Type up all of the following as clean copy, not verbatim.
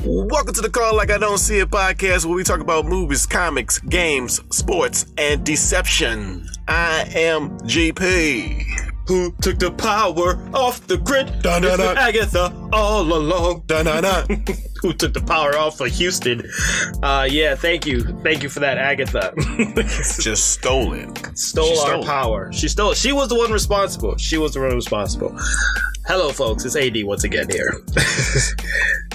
Welcome to the Call Like I Don't See It podcast, where we talk about movies, comics, games, sports, and deception. I am GP. Who took the power off the grid? Dun, dun, dun. Agatha all along. Dun, dun, dun. Who took the power off of Houston? Yeah, thank you for that, Agatha. Just stole it. Stole our power. She stole it. She was the one responsible. Hello, folks. It's AD once again here.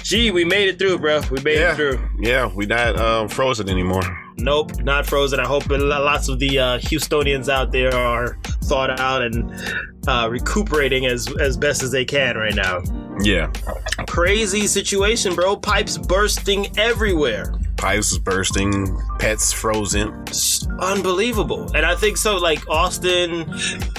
Gee, we made it through, bro. We made it through. Yeah, we not frozen anymore. Nope, not frozen. I hope lots of the Houstonians out there are thawed out and recuperating as best as they can right now. Yeah. Crazy situation, bro. Pipes bursting everywhere. Pipes bursting, pets frozen. It's unbelievable. And I think so, like Austin,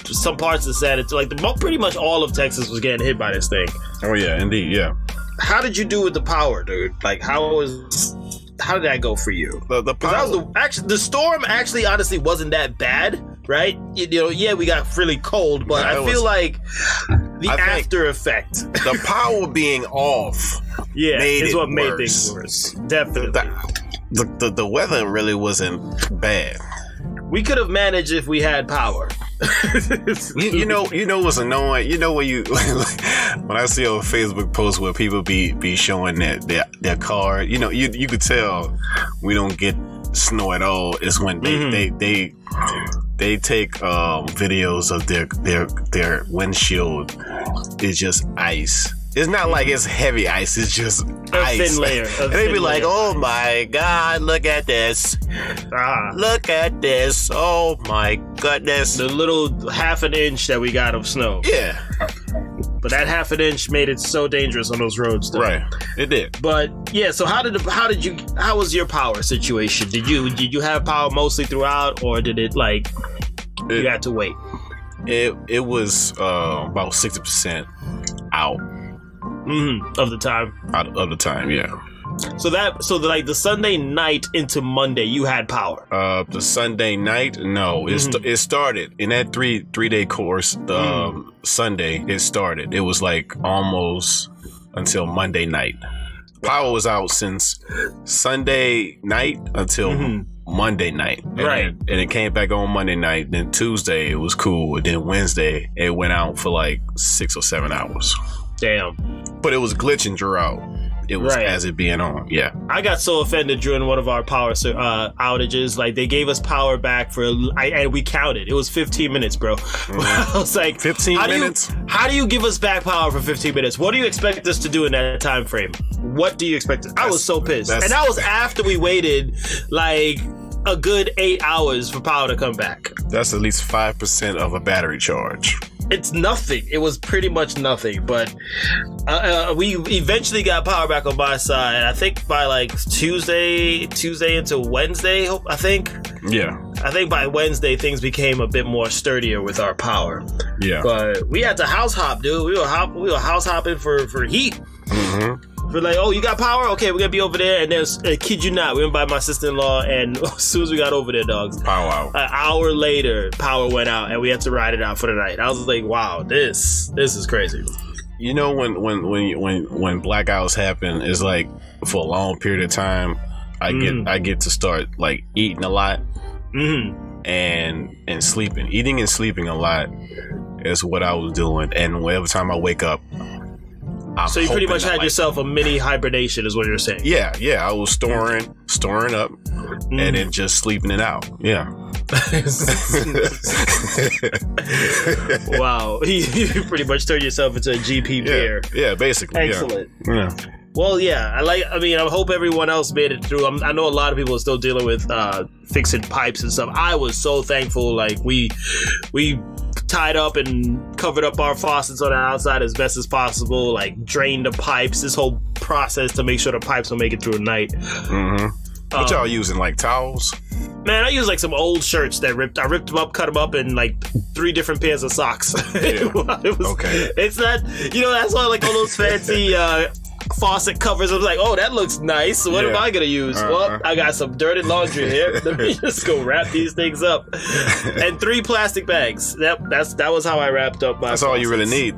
some parts of San Antonio, like pretty much all of Texas was getting hit by this thing. Oh yeah, indeed, yeah. How did you do with the power, dude? Like, how did that go for you? The power. The storm actually honestly wasn't that bad, right? You know, yeah, we got really cold, but I feel like the after effect. The power being off. Yeah, is what made things worse. Definitely. The weather really wasn't bad. We could have managed if we had power. you know what's annoying? You know when I see on Facebook posts where people be showing their car, you could tell we don't get snow at all. Is when they take videos of their windshield is just ice. It's not like it's heavy ice. It's just ice. Thin layer. And they be like, "Oh my God, look at this! Look at this! Oh my goodness!" The little half an inch that we got of snow. Yeah. But that half an inch made it so dangerous on those roads, though. Right, it did. But yeah, so how was your power situation? Did you have power mostly throughout, or did it you had to wait? It was about 60% out. Of the time. Of the time, yeah. So the Sunday night into Monday, you had power. The Sunday night, no, it started in that three day course. Sunday it started. It was like almost until Monday night. Power was out since Sunday night until Monday night, right? And it came back on Monday night. Then Tuesday it was cool. And then Wednesday it went out for like 6 or 7 hours. Damn. But it was glitching throughout. It was as it being on. Yeah. I got so offended during one of our power outages. Like, they gave us power back and we counted. It was 15 minutes, bro. I was like, 15 minutes? How do you give us back power for 15 minutes? What do you expect us to do in that time frame? What do you expect? I was so pissed. And that was after we waited like a good 8 hours for power to come back. That's at least 5% of a battery charge. It's nothing. It was pretty much nothing, but we eventually got power back on my side. I think by like Tuesday into Wednesday, I think. Yeah. I think by Wednesday things became a bit more sturdier with our power. Yeah. But we had to house hop, dude. We were house hopping for heat. Mm-hmm. We're like, oh, you got power? Okay, we're gonna be over there. And then, kid you not, we went by my sister-in-law, and as soon as we got over there, dogs, power out. An hour later, power went out, and we had to ride it out for the night. I was like, wow, this is crazy. You know, when blackouts happen, it's like for a long period of time, I get to start like eating a lot, and sleeping. Eating and sleeping a lot is what I was doing, and every time I wake up. So you pretty much had yourself a mini hibernation, is what you're saying. Yeah. I was storing up, and then just sleeping it out. Yeah. Wow, you pretty much turned yourself into a GP pair. Yeah, basically. Excellent. Yeah. Well, yeah, I hope everyone else made it through. I know a lot of people are still dealing with fixing pipes and stuff. I was so thankful. Like, we tied up and covered up our faucets on the outside as best as possible, like drained the pipes, this whole process to make sure the pipes will make it through the night. What y'all using, like towels? Man, I use like some old shirts that I ripped them up, cut them up in like 3 different pairs of socks. Yeah. Okay. It's not, that's why like all those fancy faucet covers. I was like, oh, that looks nice. What am I gonna use? Well, I got some dirty laundry here. Let me just go wrap these things up. And 3 plastic bags. That was how I wrapped up my That's faucets. all you really need.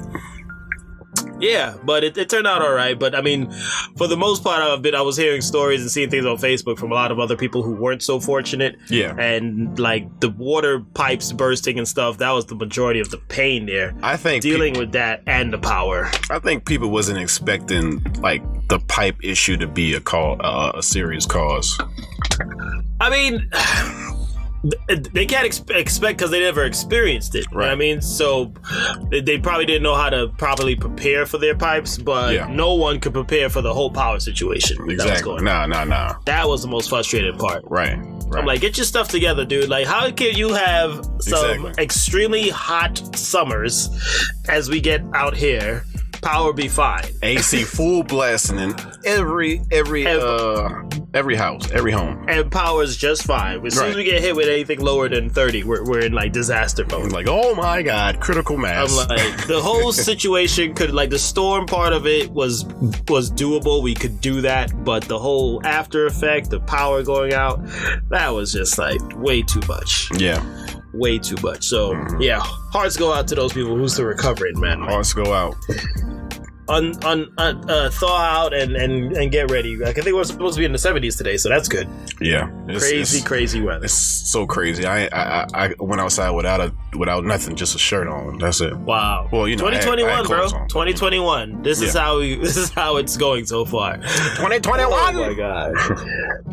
Yeah, but it turned out all right. But I mean, for the most part, I was hearing stories and seeing things on Facebook from a lot of other people who weren't so fortunate. Yeah. And like the water pipes bursting and stuff, that was the majority of the pain there. I think dealing with that and the power. I think people wasn't expecting like the pipe issue to be a serious cause. I mean, they can't expect because they never experienced it. Right. You know what I mean? So they probably didn't know how to properly prepare for their pipes, but no one could prepare for the whole power situation. Exactly. No. That was the most frustrating part. Right. I'm like, get your stuff together, dude. Like, how can you have some extremely hot summers as we get out here? Power be fine. AC full blasting in every house, every home. And power's just fine. As soon as we get hit with anything lower than 30, we're in like disaster mode. Like, oh my God, critical mass. I'm like, the whole situation could, like, the storm part of it was doable. We could do that, but the whole after effect, the power going out, that was just like way too much. Yeah. Way too much. So yeah, hearts go out to those people who's still recovering, man. Hearts go out. Thaw out and get ready. Like, I think we're supposed to be in the 70s today, so that's good. Yeah, crazy weather. It's so crazy. I went outside without nothing, just a shirt on. That's it. Wow. Well, you know, 2021, bro. 2021. This is how it's going so far. 2021. Oh my God.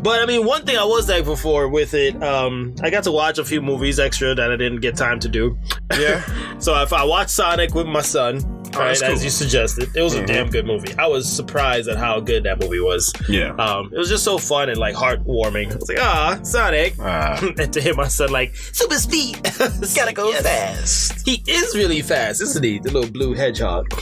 But I mean, one thing I was thankful for with it, I got to watch a few movies extra that I didn't get time to do. Yeah. So if I watched Sonic with my son. Right, cool. as you suggested, it was a damn good movie. I was surprised at how good that movie was. Yeah, it was just so fun and like heartwarming. I was like, Sonic, and to hear my son like super speed, gotta go fast. He is really fast, isn't he? The little blue hedgehog.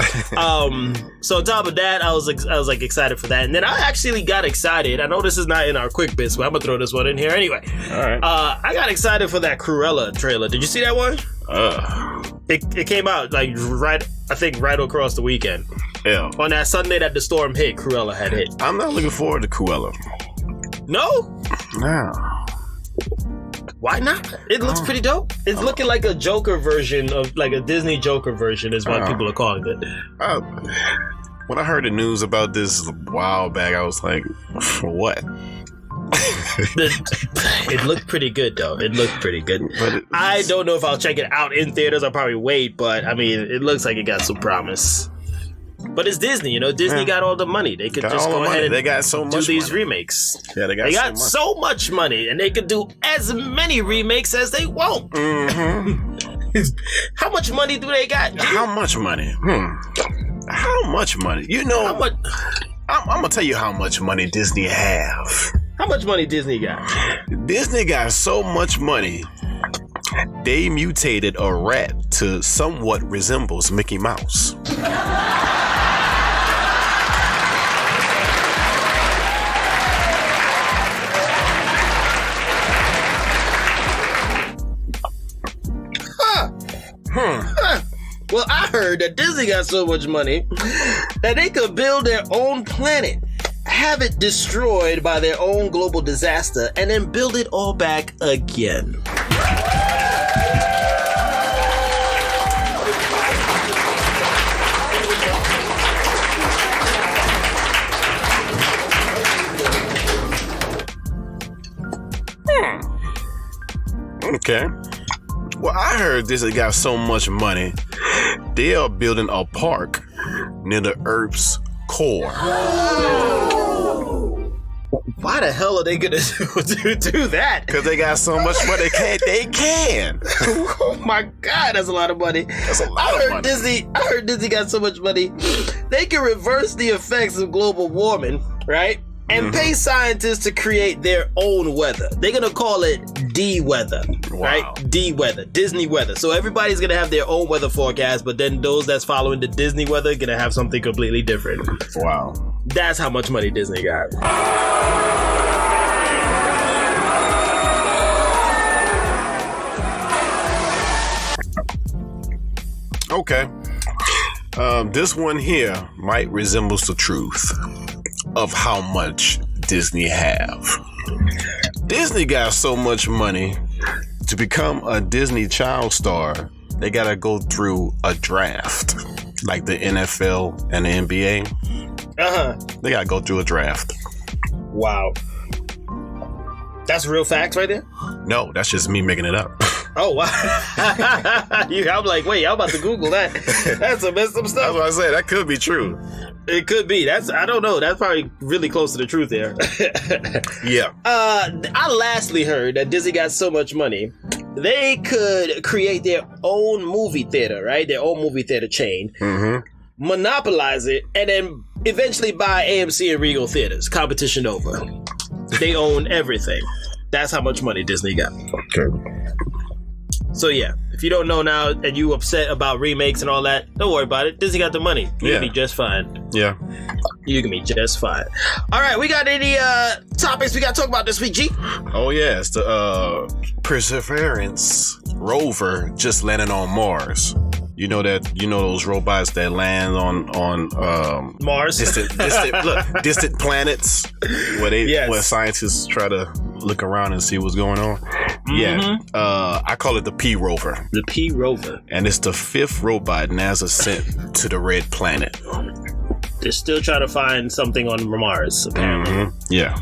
So on top of that, I was like excited for that, and then I actually got excited. I know this is not in our quick bits, but I'm gonna throw this one in here anyway. All right. I got excited for that Cruella trailer. Did you see that one? It came out like right across the weekend. Yeah. On that Sunday that the storm hit, Cruella had hit. I'm not looking forward to Cruella. No? No. Why not? It looks pretty dope. It's looking like a Joker version of, like a Disney Joker version is what people are calling it. When I heard the news about this a while back, I was like, for what? It looked pretty good, though. It looked pretty good. I don't know if I'll check it out in theaters. I'll probably wait, but I mean, it looks like it got some promise. But it's Disney, you know. Disney got all the money. They could just go ahead and they got so much do these money. remakes. Yeah, they got so much money, and they could do as many remakes as they want. Mm-hmm. How much money do they got? How much money? How much money? You know, I'm gonna tell you how much money Disney have. How much money Disney got? Disney got so much money, they mutated a rat to somewhat resembles Mickey Mouse. Well, I heard that Disney got so much money that they could build their own planet, have it destroyed by their own global disaster, and then build it all back again. Okay. Well, I heard Disney got so much money, they are building a park near the Earth's core. Why the hell are they gonna do that? Because they got so much money. They can. Oh my God, that's a lot of money. That's a lot of money. I heard Disney got so much money. They can reverse the effects of global warming, right? And pay scientists to create their own weather. They're gonna call it D-weather, right? D-weather, Disney weather. So everybody's gonna have their own weather forecast, but then those that's following the Disney weather are gonna have something completely different. Wow. That's how much money Disney got. Okay. This one here might resembles the truth of how much Disney have. Disney got so much money to become a Disney child star, they gotta go through a draft. like the NFL and the NBA, they gotta go through a draft. Wow. That's real facts right there? No, that's just me making it up. Oh, wow. I'm like, wait, I'm about to Google that. That's some messed up stuff. That's what I said. That could be true. It could be. I don't know. That's probably really close to the truth there. Yeah. I lastly heard that Disney got so much money, they could create their own movie theater, right? Their own movie theater chain. Monopolize it, and then eventually buy AMC and Regal theaters. Competition over. They own everything. That's how much money Disney got. Okay. So yeah, if you don't know now and you upset about remakes and all that, don't worry about it. Disney got the money. You can be just fine. Yeah. You can be just fine. All right, we got any topics we got to talk about this week, G? Oh yeah, it's the Perseverance rover just landed on Mars. You know those robots that land on Mars, distant planets where scientists try to look around and see what's going on. Yeah, I call it the P-Rover. The P-Rover, and it's the 5th robot NASA sent to the red planet. They're still trying to find something on Mars, apparently. Yeah,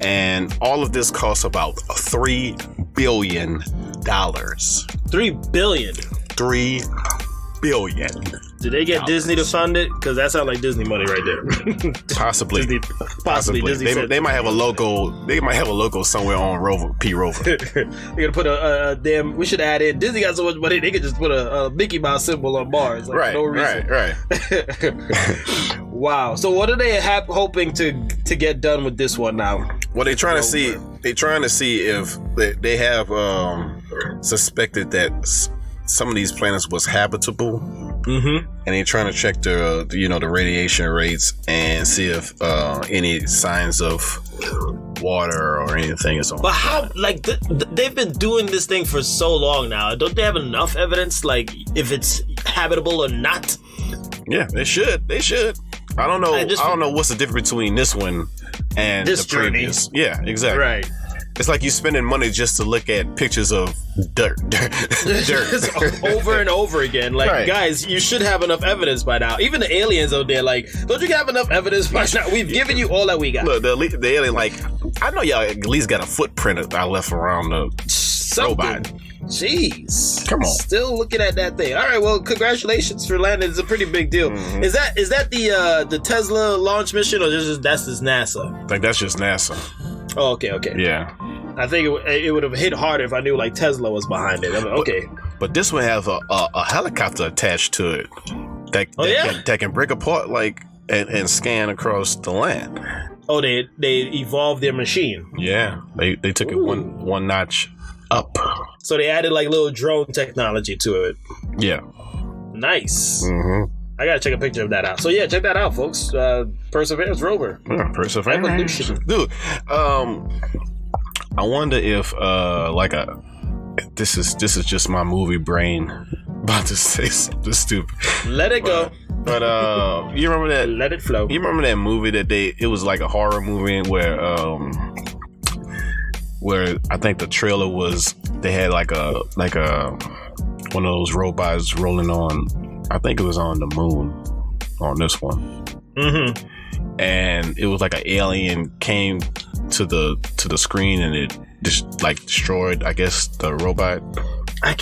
and all of this costs about $3 billion. $3 billion. $3 billion. Did they get Disney to fund it? Because that sounds like Disney money right there. Possibly. Possibly. Disney they might have a logo. They might have a logo somewhere on P-Rover. They're gonna put a damn. We should add in. Disney got so much money. They could just put a Mickey Mouse symbol on Mars. Like, right. For no reason. Right. Wow. So what are they hoping to get done with this one now? Well, they're trying to see. They're trying to see if they have suspected that some of these planets was habitable, and they're trying to check the radiation rates and see if any signs of water or anything is on. But how? Like they've been doing this thing for so long now. Don't they have enough evidence? Like if it's habitable or not? Yeah, they should. I don't know. I don't know what's the difference between this one and this the previous. Journey. Yeah, exactly. Right. It's like you spending money just to look at pictures of dirt. Over and over again. Like, right. Guys, you should have enough evidence by now. Even the aliens out there, like, don't you have enough evidence by now? We've given you all that we got. Look, the alien, like, I know y'all at least got a footprint I left around the robot. Jeez. Come on. Still looking at that thing. All right, well, congratulations for landing. It's a pretty big deal. Is that the Tesla launch mission, or that's just NASA? I think that's just NASA. Oh, okay. Yeah. I think it would have hit harder if I knew like Tesla was behind it. I'm like, okay. But this one has a helicopter attached to it that can break apart like and scan across the land. Oh, they evolved their machine. Yeah, they took it one notch up. So they added like little drone technology to it. Yeah. Nice. I gotta check a picture of that out. So yeah, check that out, folks. Perseverance rover. Yeah, Perseverance. Evolution. Dude, I wonder if this is just my movie brain about to say something stupid. Let it go. But you remember that? Let it flow. You remember that movie that it was like a horror movie where I think the trailer was they had like a one of those robots rolling on. I think it was on the moon on this one. And it was like an alien came to the screen and it just like destroyed, I guess, the robot. I'm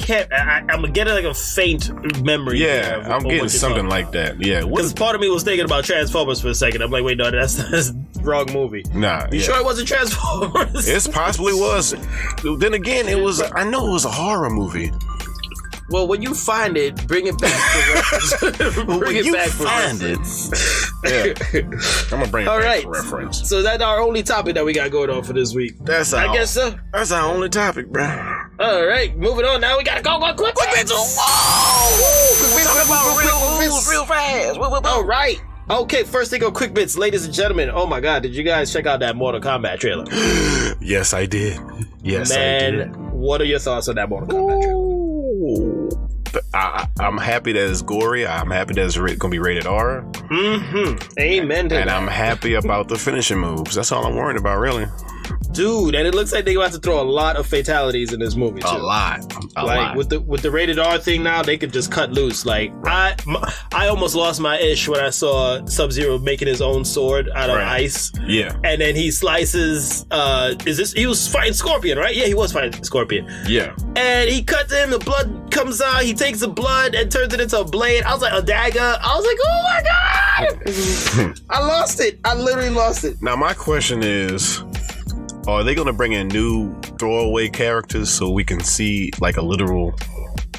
getting like a faint memory. Yeah, I'm getting something like that. Yeah, because part of me was thinking about Transformers for a second. I'm like, wait, no, that's the wrong movie. Nah, you sure it wasn't Transformers? It possibly was. Then again, it was. I know it was a horror movie. Well, when you find it, bring it back for reference. Bring it back for reference. Yeah. I'm gonna bring it back for reference. So that's our only topic that we got going on for this week. I guess so. That's our only topic, bro. All right, moving on. Now we gotta go quick bits. Real fast. All right. Okay, first thing on quick bits, ladies and gentlemen. Oh my God, did you guys check out that Mortal Kombat trailer? Yes, I did. Yes, I did. What are your thoughts on that Mortal Kombat trailer? I'm happy that it's gory. I'm happy that it's going to be rated R. Amen to that. And I'm happy about the finishing moves. That's all I'm worried about, really. Dude, and it looks like they're about to throw a lot of fatalities in this movie too. A lot. With the rated R thing now, they could just cut loose. Like I almost lost my ish when I saw Sub-Zero making his own sword out of ice. Yeah. And then he slices. He was fighting Scorpion, right? Yeah, he was fighting Scorpion. Yeah. And he cuts him. The blood comes out. He takes the blood and turns it into a blade. I was like, a dagger. I was like, oh my god! I lost it. I literally lost it. Now my question is, are they going to bring in new throwaway characters so we can see like a literal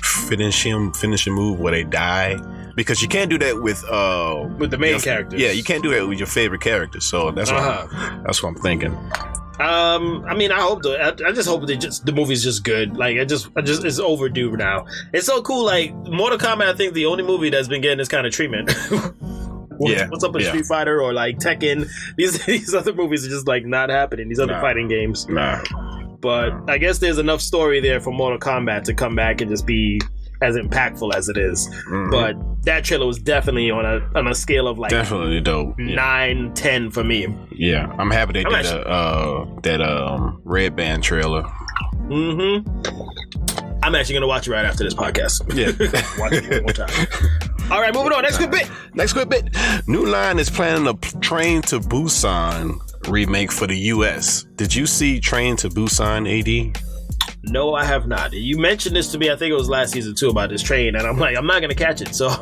finishing move where they die? Because you can't do that with the main characters. Yeah, you can't do that with your favorite characters. So that's what I'm thinking. I mean, I hope I just hope the movie's just good. Like, it's overdue now. It's so cool. Like, Mortal Kombat, I think the only movie that's been getting this kind of treatment. What's up with Street Fighter or like Tekken? These other movies are just like not happening. These other fighting games. But I guess there's enough story there for Mortal Kombat to come back and just be as impactful as it is. Mm-hmm. But that trailer was definitely on a scale of like definitely dope. 9, 10 for me. Yeah, I'm happy they did that Red Band trailer. Mm-hmm. I'm actually gonna watch it right after this podcast. Yeah, watch it one more time. All right, moving on. Next quick bit. New Line is planning a Train to Busan remake for the U.S. Did you see Train to Busan, AD? No, I have not. You mentioned this to me, I think it was last season too, about this train, and I'm like, I'm not going to catch it, so I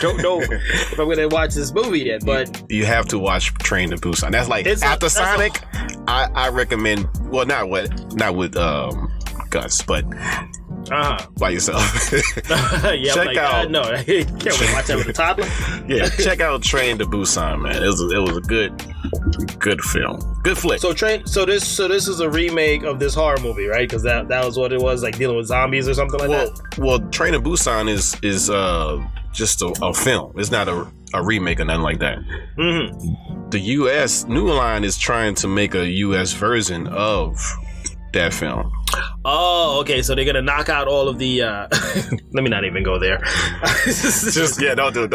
don't know if I'm going to watch this movie yet, but... You have to watch Train to Busan. That's like, after Sonic, I recommend, well, not with Gus, but... by yourself. Check out. No, I can't watch that with a toddler. Yeah, check out Train to Busan, man. It was a good film, good flick. So this is a remake of this horror movie, right? Because that was what it was, like dealing with zombies or something like that. Well, Train to Busan is just a film. It's not a remake or nothing like that. Mm-hmm. The U.S. New Line is trying to make a U.S. version of that film. Oh, okay. So they're gonna knock out all of the. Let me not even go there. Don't do it.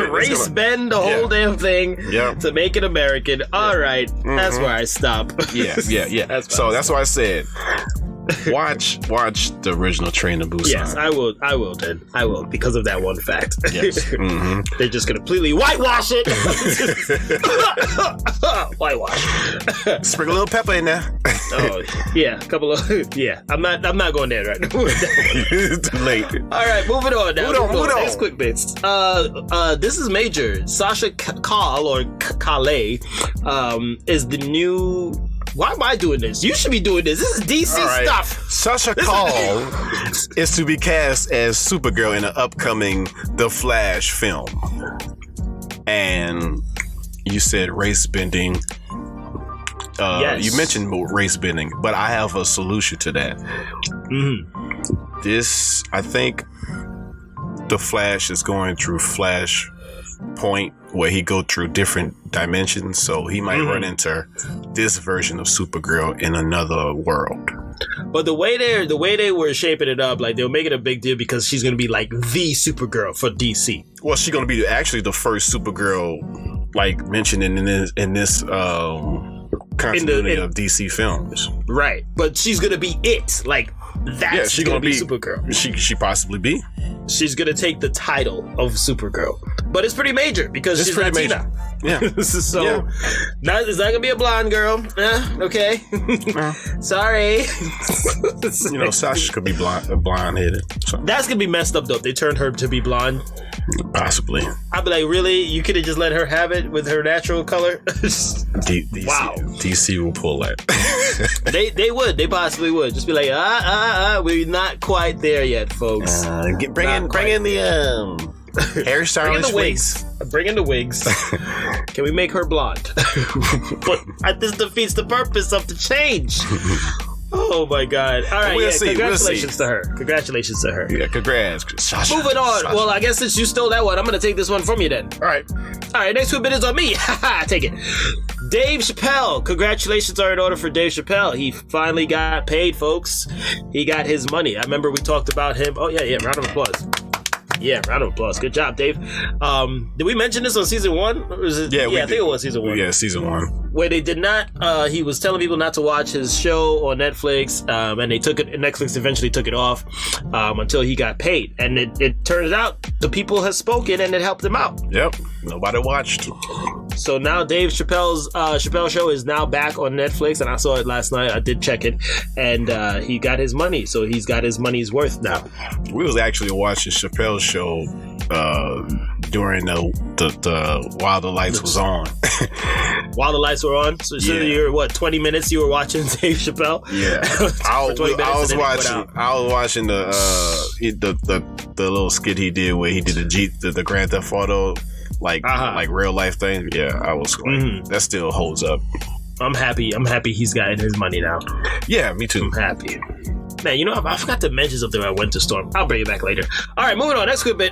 Race bend the whole damn thing to make it American. All right, that's where I stop. Yeah. That's why I said, watch the original Train to Busan. Yes, I will then. I will, because of that one fact. Yes. Mm-hmm. They're just gonna completely whitewash it. Whitewash. Sprinkle a little pepper in there. Oh yeah, a couple of I'm not going there right now. Too late. All right, moving on now. Moving on. Next quick bits. This is major. Sasha Call or Calais is the new. Why am I doing this? You should be doing this. This is DC stuff. Sasha Call is to be cast as Supergirl in an upcoming The Flash film. And you said race bending. Yes. You mentioned race bending, but I have a solution to that. Mm-hmm. This, I think, The Flash is going through Flash Point, where he go through different dimensions, so he might run into this version of Supergirl in another world. But the way they were shaping it up, like they were making a big deal because she's gonna be like the Supergirl for DC. Well, she's gonna be actually the first Supergirl, like mentioned in this continuity of DC films. Right, but she's gonna be it. Like that's she's gonna be Supergirl. She possibly be. She's gonna take the title of Supergirl, but it's pretty majar because she's Latina. Yeah. So it's not gonna be a blonde girl. Okay. Sorry. Sasha could be blonde headed. So. That's gonna be messed up though if they turned her to be blonde. Possibly. I'd be like, really? You could have just let her have it with her natural color? Wow. DC will pull that. They would. They possibly would. Just be like, we're not quite there yet, folks. Bring in the hairstylist. Bring in the wigs. Can we make her blonde? But this defeats the purpose of the change. Oh my God! All right, congratulations to her. Congratulations to her. Yeah, congrats, Sasha. Moving on. Sasha. Well, I guess since you stole that one, I'm gonna take this one from you then. All right. Next 2 minutes on me. Take it. Dave Chappelle. Congratulations are in order for Dave Chappelle. He finally got paid, folks. He got his money. I remember we talked about him. Oh yeah. Round of applause. Yeah, round of applause. Good job, Dave. Did we mention this on season 1? Or was it, I think it was season 1. Yeah, season 1. Where they did not, he was telling people not to watch his show on Netflix, and they took it, Netflix eventually took it off until he got paid. And it turns out the people have spoken and it helped him out. Yep, nobody watched. So now Dave Chappelle's Chappelle Show is now back on Netflix, and I saw it last night. I did check it, and he got his money, so he's got his money's worth now. We was actually watching Chappelle's show during the while the lights was on. While the lights were on, so you're 20 minutes you were watching Dave Chappelle? Yeah, I was watching the little skit he did where he did the Grand Theft Auto. Like real life thing. Yeah, I was like, that still holds up. I'm happy he's gotten his money now. Yeah, me too. I'm happy. Man, you know, I forgot to mention something about Winter Storm. I'll bring it back later. All right, moving on. Next good bit.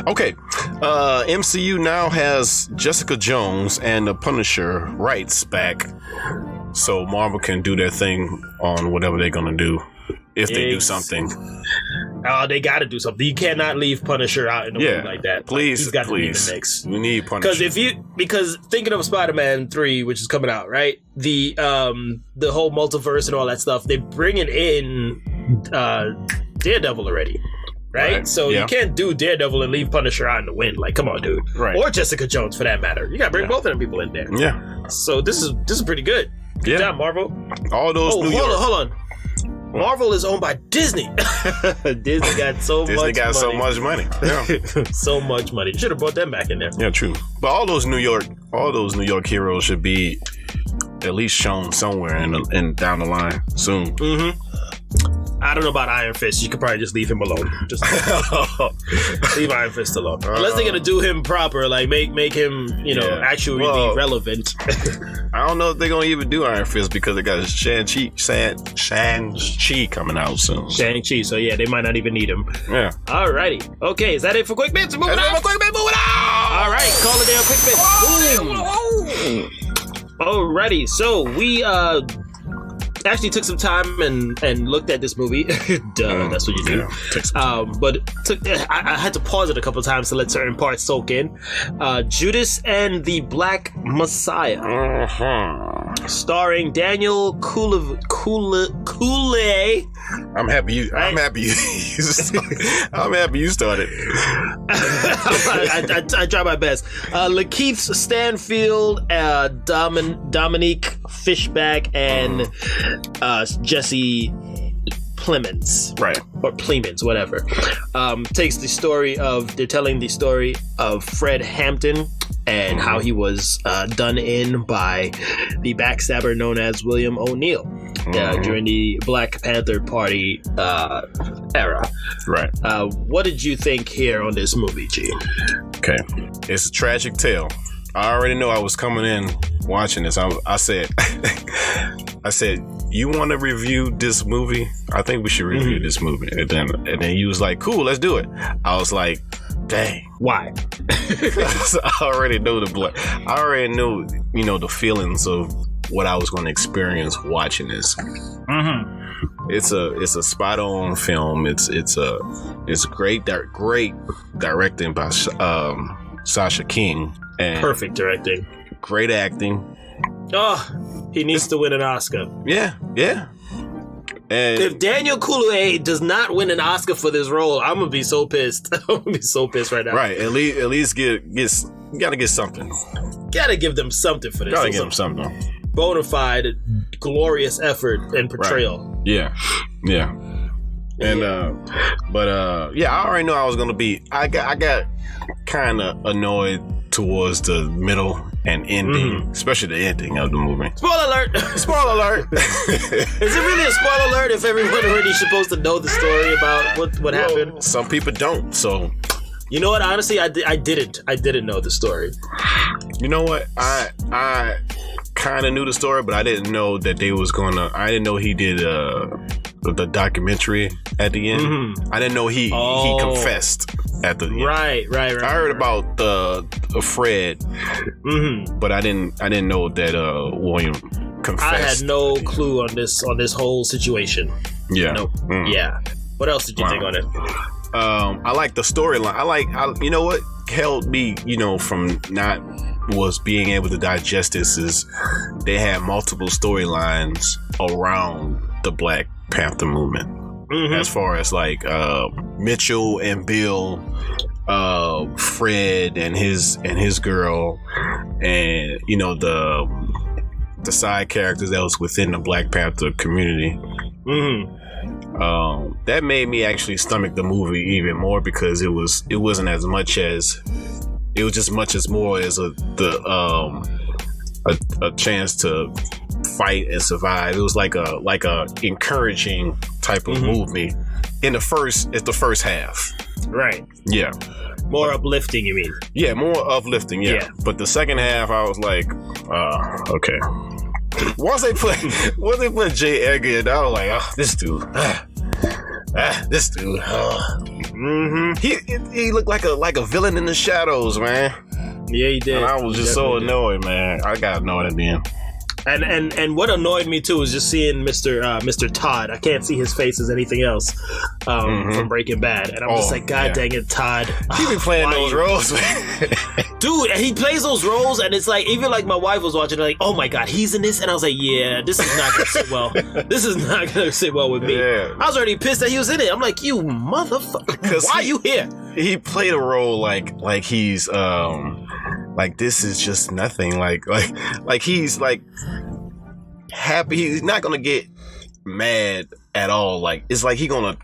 Okay. MCU now has Jessica Jones and the Punisher rights back, so Marvel can do their thing on whatever they're gonna do. If they do something. They got to do something. You cannot leave Punisher out in the movie like that. Please, he's got to be in the mix. We need Punisher. Because thinking of Spider-Man 3, which is coming out, right? The whole multiverse and all that stuff, they're bringing in Daredevil already. Right? So you can't do Daredevil and leave Punisher out in the wind. Like, come on, dude. Right. Or Jessica Jones, for that matter. You got to bring both of them people in there. Yeah. So this is pretty good. Good job, Marvel. All those Hold on. Marvel is owned by Disney. Disney got so much money. Yeah. So much money. You should have brought them back in there. Yeah, true. But all those New York heroes should be at least shown somewhere in down the line soon. Mm-hmm. I don't know about Iron Fist. You could probably just leave him alone. Just leave Iron Fist alone. Unless they're gonna do him proper, like make him, actually be relevant. I don't know if they're gonna even do Iron Fist because they got Shang-Chi coming out soon. Shang-Chi, so yeah, they might not even need him. Yeah. Alrighty. Okay, is that it for Quick Bits? Moving on. Alright, call it a Quick Bits. Boom. Alrighty, so we actually took some time and looked at this movie. Duh, that's what you do. But I had to pause it a couple times to let certain parts soak in. Judas and the Black Messiah, starring Daniel Koule. I'm happy you started. I try my best. Lakeith Stanfield, Dominique Fishback, and Jesse Plemons, right, or Plemons, whatever. They're telling the story of Fred Hampton and how he was done in by the backstabber known as William O'Neill during the Black Panther Party era. Right. What did you think here on this movie, G? Okay, it's a tragic tale. I already know I was coming in watching this. I said, you want to review this movie? I think we should review this movie. And then you was like, cool, let's do it. I was like, dang. Why? I already know the blood. I already know, the feelings of what I was going to experience watching this. Mm-hmm. It's a spot on film. It's great directing by Sasha King. And perfect directing. Great acting. Oh, he needs to win an Oscar. Yeah. And if Daniel Koule does not win an Oscar for this role, I'm gonna be so pissed. I'm gonna be so pissed right now. Right, at least you gotta get something. Gotta give them something for this. Gotta give them something. Bona fide, glorious effort and portrayal. Right. Yeah. And I already know I was gonna be. I got kind of annoyed towards the middle and ending, especially the ending of the movie. Spoiler alert! Spoiler alert! Is it really a spoiler alert if everyone already supposed to know the story about what happened? Some people don't, so... You know what? Honestly, I didn't know the story. You know what? I kind of knew the story, but I didn't know that they was gonna... I didn't know he did the documentary at the end. I didn't know he confessed at the end. Right. I heard about Fred, but I didn't know that William confessed. I had no clue on this whole situation. Yeah. Nope. Yeah. What else did you think on it? I like the storyline. You know what held me, from not was being able to digest this is they had multiple storylines around the Black Panther movement. Mm-hmm. As far as like Mitchell and Bill, Fred and his girl, and the side characters that was within the Black Panther community. Mm-hmm. That made me actually stomach the movie even more because it wasn't as much as it was just much as more as a chance to fight and survive. It was like a encouraging type of movie in the first half. Right. Yeah. More uplifting, you mean? Yeah, more uplifting, yeah. But the second half I was like, okay. Once they put J. Edgar in, I was like, this dude. This dude. Mm-hmm. He looked like a villain in the shadows, man. Yeah, he did. And I was just so annoyed, man. I got annoyed at the end. And what annoyed me too was just seeing Mr. Todd. I can't see his face as anything else from Breaking Bad, and I'm just like, God dang it, Todd! He be playing those roles, dude. And he plays those roles, and it's like even like my wife was watching, like, oh my God, he's in this, and I was like, yeah, this is not gonna sit well. This is not gonna sit well with me. Yeah. I was already pissed that he was in it. I'm like, you motherfucker, why are you here? He played a role like he's like this is just nothing. Like he's like happy. He's not gonna get mad at all. Like it's like he gonna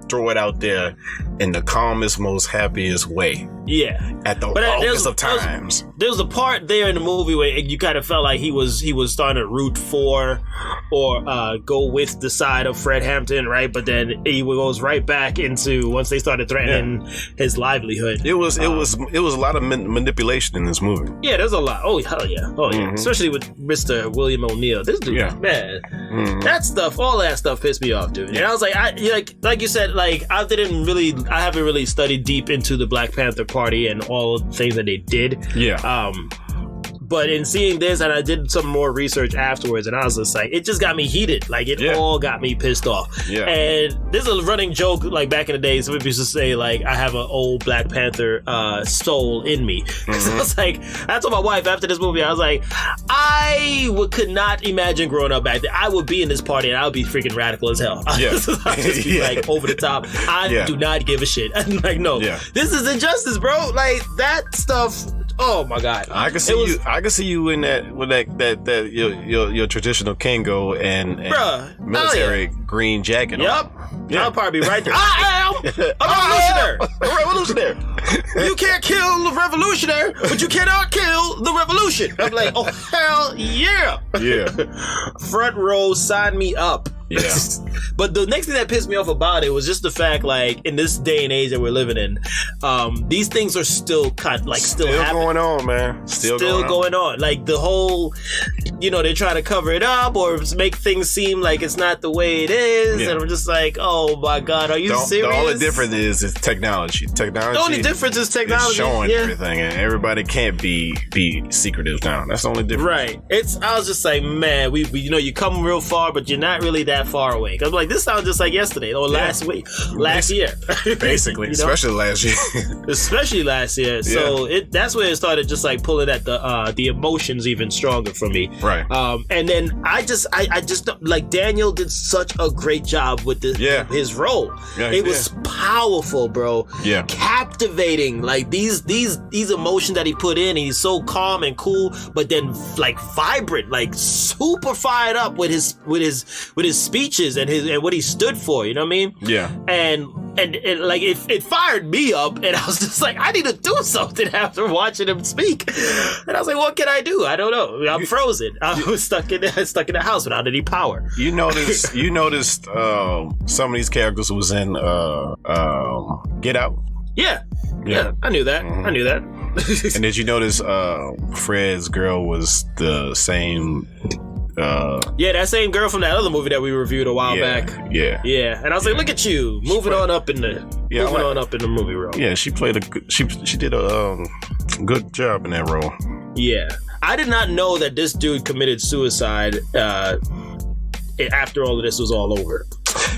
throw it out there in the calmest, most happiest way. Yeah. At the longest of times. There was a part there in the movie where you kind of felt like he was starting to root for or go with the side of Fred Hampton, right? But then he goes right back into once they started threatening his livelihood. It was a lot of manipulation in this movie. Yeah, there's a lot. Oh hell yeah. Oh yeah. Especially with Mr. William O'Neill. This dude, man, that stuff, all that stuff pissed me off, dude. And I was like, like you said, like I haven't really studied deep into the Black Panther Party and all the things that they did. Yeah. But in seeing this, and I did some more research afterwards, and I was just like, it just got me heated. Like, it all got me pissed off. Yeah. And this is a running joke, like, back in the day, some people used to say, like, I have an old Black Panther soul in me. Because I was like, I told my wife after this movie, I was like, could not imagine growing up back then. I would be in this party, and I would be freaking radical as hell. I would just be, like, over the top. I do not give a shit. I'm like, no, this is injustice, bro. Like, that stuff... Oh my God! I can see you in that with that your traditional Kango and military green jacket. Yep. I'll probably be right there. I am a revolutionary. You can't kill the revolutionary, but you cannot kill the revolution. I'm like, oh hell yeah! Yeah. Front row, sign me up. Yeah. But the next thing that pissed me off about it was just the fact, like, in this day and age that we're living in, these things are still still going on, man. Still going on. Like the whole, they try to cover it up or make things seem like it's not the way it is, and I'm just like, oh my God, are you serious? The only difference is technology. The only difference is technology. It's showing everything, and everybody can't be secretive now. That's the only difference. Right. I was just like, man, we you come real far, but you're not really that far away. Cause like this sounds just like yesterday or last year, basically, especially last year. So that's where it started just like pulling at the emotions even stronger for me. Right. And then I just like Daniel did such a great job with his role. Yeah, it was powerful, bro. Yeah. Captivating. Like these emotions that he put in. He's so calm and cool, but then like vibrant, like super fired up with his speeches and what he stood for, you know what I mean? Yeah. And like it fired me up, and I was just like, I need to do something after watching him speak. And I was like, what can I do? I don't know. I'm frozen. I was stuck in the house without any power. You noticed some of these characters was in Get Out. Yeah, I knew that. Mm-hmm. I knew that. And did you notice Fred's girl was the same? That same girl from that other movie that we reviewed a while back. Yeah. And I was like, look at you, moving on up in the movie role. Yeah, she did a good job in that role. Yeah. I did not know that this dude committed suicide after all of this was all over.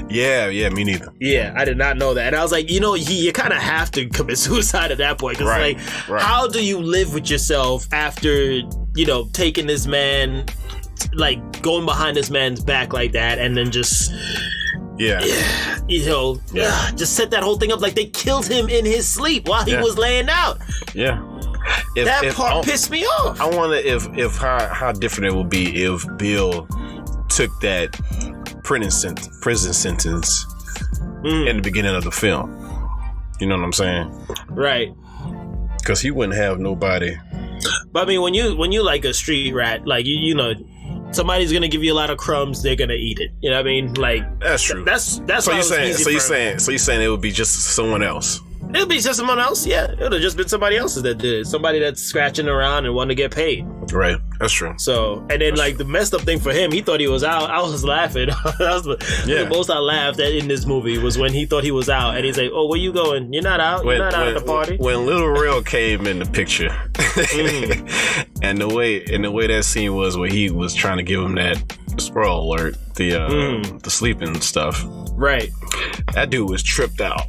Yeah, me neither. Yeah, I did not know that. And I was like, you kind of have to commit suicide at that point. Because, how do you live with yourself after, taking this man, like, going behind this man's back like that, and then just... just set that whole thing up like they killed him in his sleep while he was laying out. Yeah. That part pissed me off. I wonder if how different it would be if Bill took that prison sentence in the beginning of the film. You know what I'm saying? Right. Because he wouldn't have nobody. But I mean, when you like a street rat, like somebody's gonna give you a lot of crumbs, they're gonna eat it. You know what I mean? Like that's true. That's so you're saying it would be just someone else. It'll be just someone else, yeah. It would have just been somebody else that did it. Somebody that's scratching around and wanting to get paid. Right, that's true. So, and then the messed up thing for him, he thought he was out. I was laughing. The most I laughed at in this movie was when he thought he was out, and he's like, "Oh, where you going? You're not out. You're not out at the party." When Little Real came in the picture, and the way that scene was, where he was trying to give him that sprawl alert, the sleeping stuff. Right. That dude was tripped out.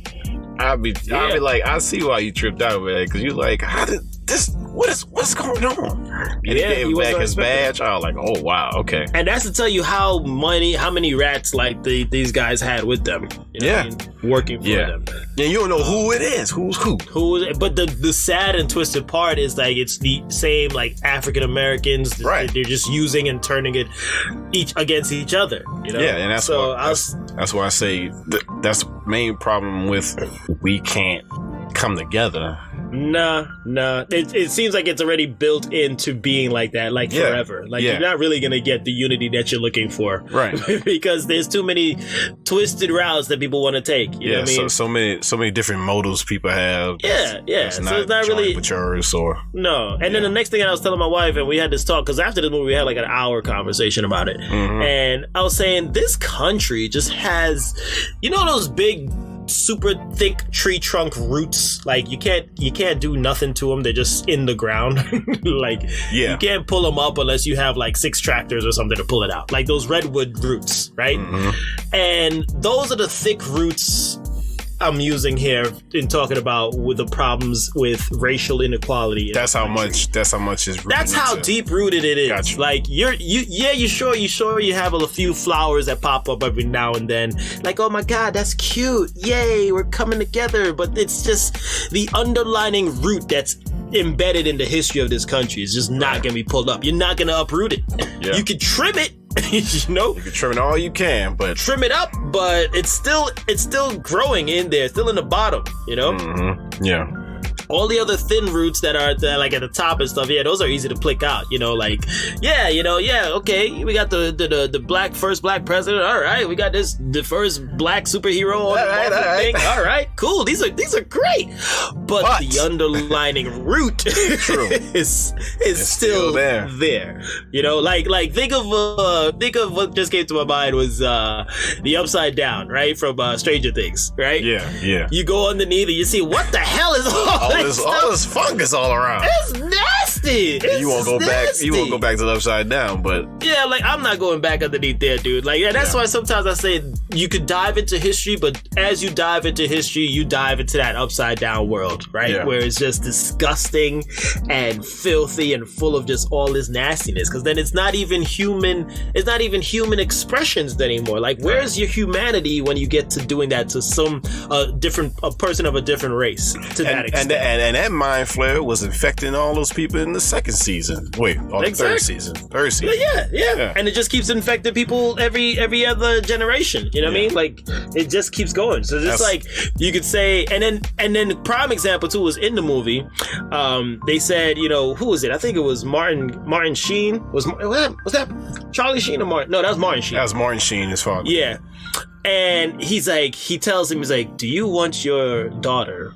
I'd be like, I see why you tripped out, man, because you like, how did this? What's going on? And he gave back his badge. I was like, oh wow, okay. And that's to tell you how many rats like these guys had with them. Working for them. Yeah, you don't know who it is. Who's who? But the sad and twisted part is like it's the same like African Americans. Right. They're just using and turning it against each other. Yeah, and that's why I say that's the main problem with we can't come together. Nah. It seems like it's already built into being like that, like forever. Like you're not really gonna get the unity that you're looking for, right? Because there's too many twisted routes that people want to take. You know what I mean? So many different motives people have. Yeah. So it's not really with yours or no. And then the next thing I was telling my wife, and we had this talk because after the movie we had like an hour conversation about it, and I was saying this country just has, those big, super thick tree trunk roots. Like you can't do nothing to them. They're just in the ground. You can't pull them up unless you have like 6 tractors or something to pull it out. Like those redwood roots, right? And those are the thick roots I'm using here in talking about with the problems with racial inequality. That's how much is rooted. That's how deep rooted it is. Gotcha. Like you sure you have a few flowers that pop up every now and then. Like, oh my God, that's cute. Yay, we're coming together. But it's just the underlining root that's embedded in the history of this country is just not gonna be pulled up. You're not gonna uproot it. Yeah. You can trim it. You can trim it all you can, but trim it up, but it's still growing in there, still in the bottom, Yeah. All the other thin roots that are like at the top and stuff, those are easy to pluck out, okay, we got the first black president, all right, we got the first black superhero on the Marvel thing, all right, cool, these are great, but the underlining root is still there. Like think of what just came to my mind was the Upside Down, right, from Stranger Things, right? Yeah. You go underneath and you see what the hell is all this fungus all around. It's nasty. You won't go back. You won't go back to the Upside Down, but I'm not going back underneath there, dude. That's why sometimes I say you could dive into history, but as you dive into history, you dive into that upside down world, right? Yeah. Where it's just disgusting and filthy and full of just all this nastiness. Because then it's not even human. It's not even human expressions anymore. Like, where's your humanity when you get to doing that to some a person of a different race? To that extent. And that mind flare was infecting all those people in the second season. The third season. Yeah. And it just keeps infecting people every other generation. You know what I mean? Like, it just keeps going. So it's like you could say, and then prime example too was in the movie. They said, who was it? I think it was Martin Sheen. Was that Charlie Sheen or Martin? No, that was Martin Sheen. That was Martin Sheen, his father. Yeah. And he tells him, do you want your daughter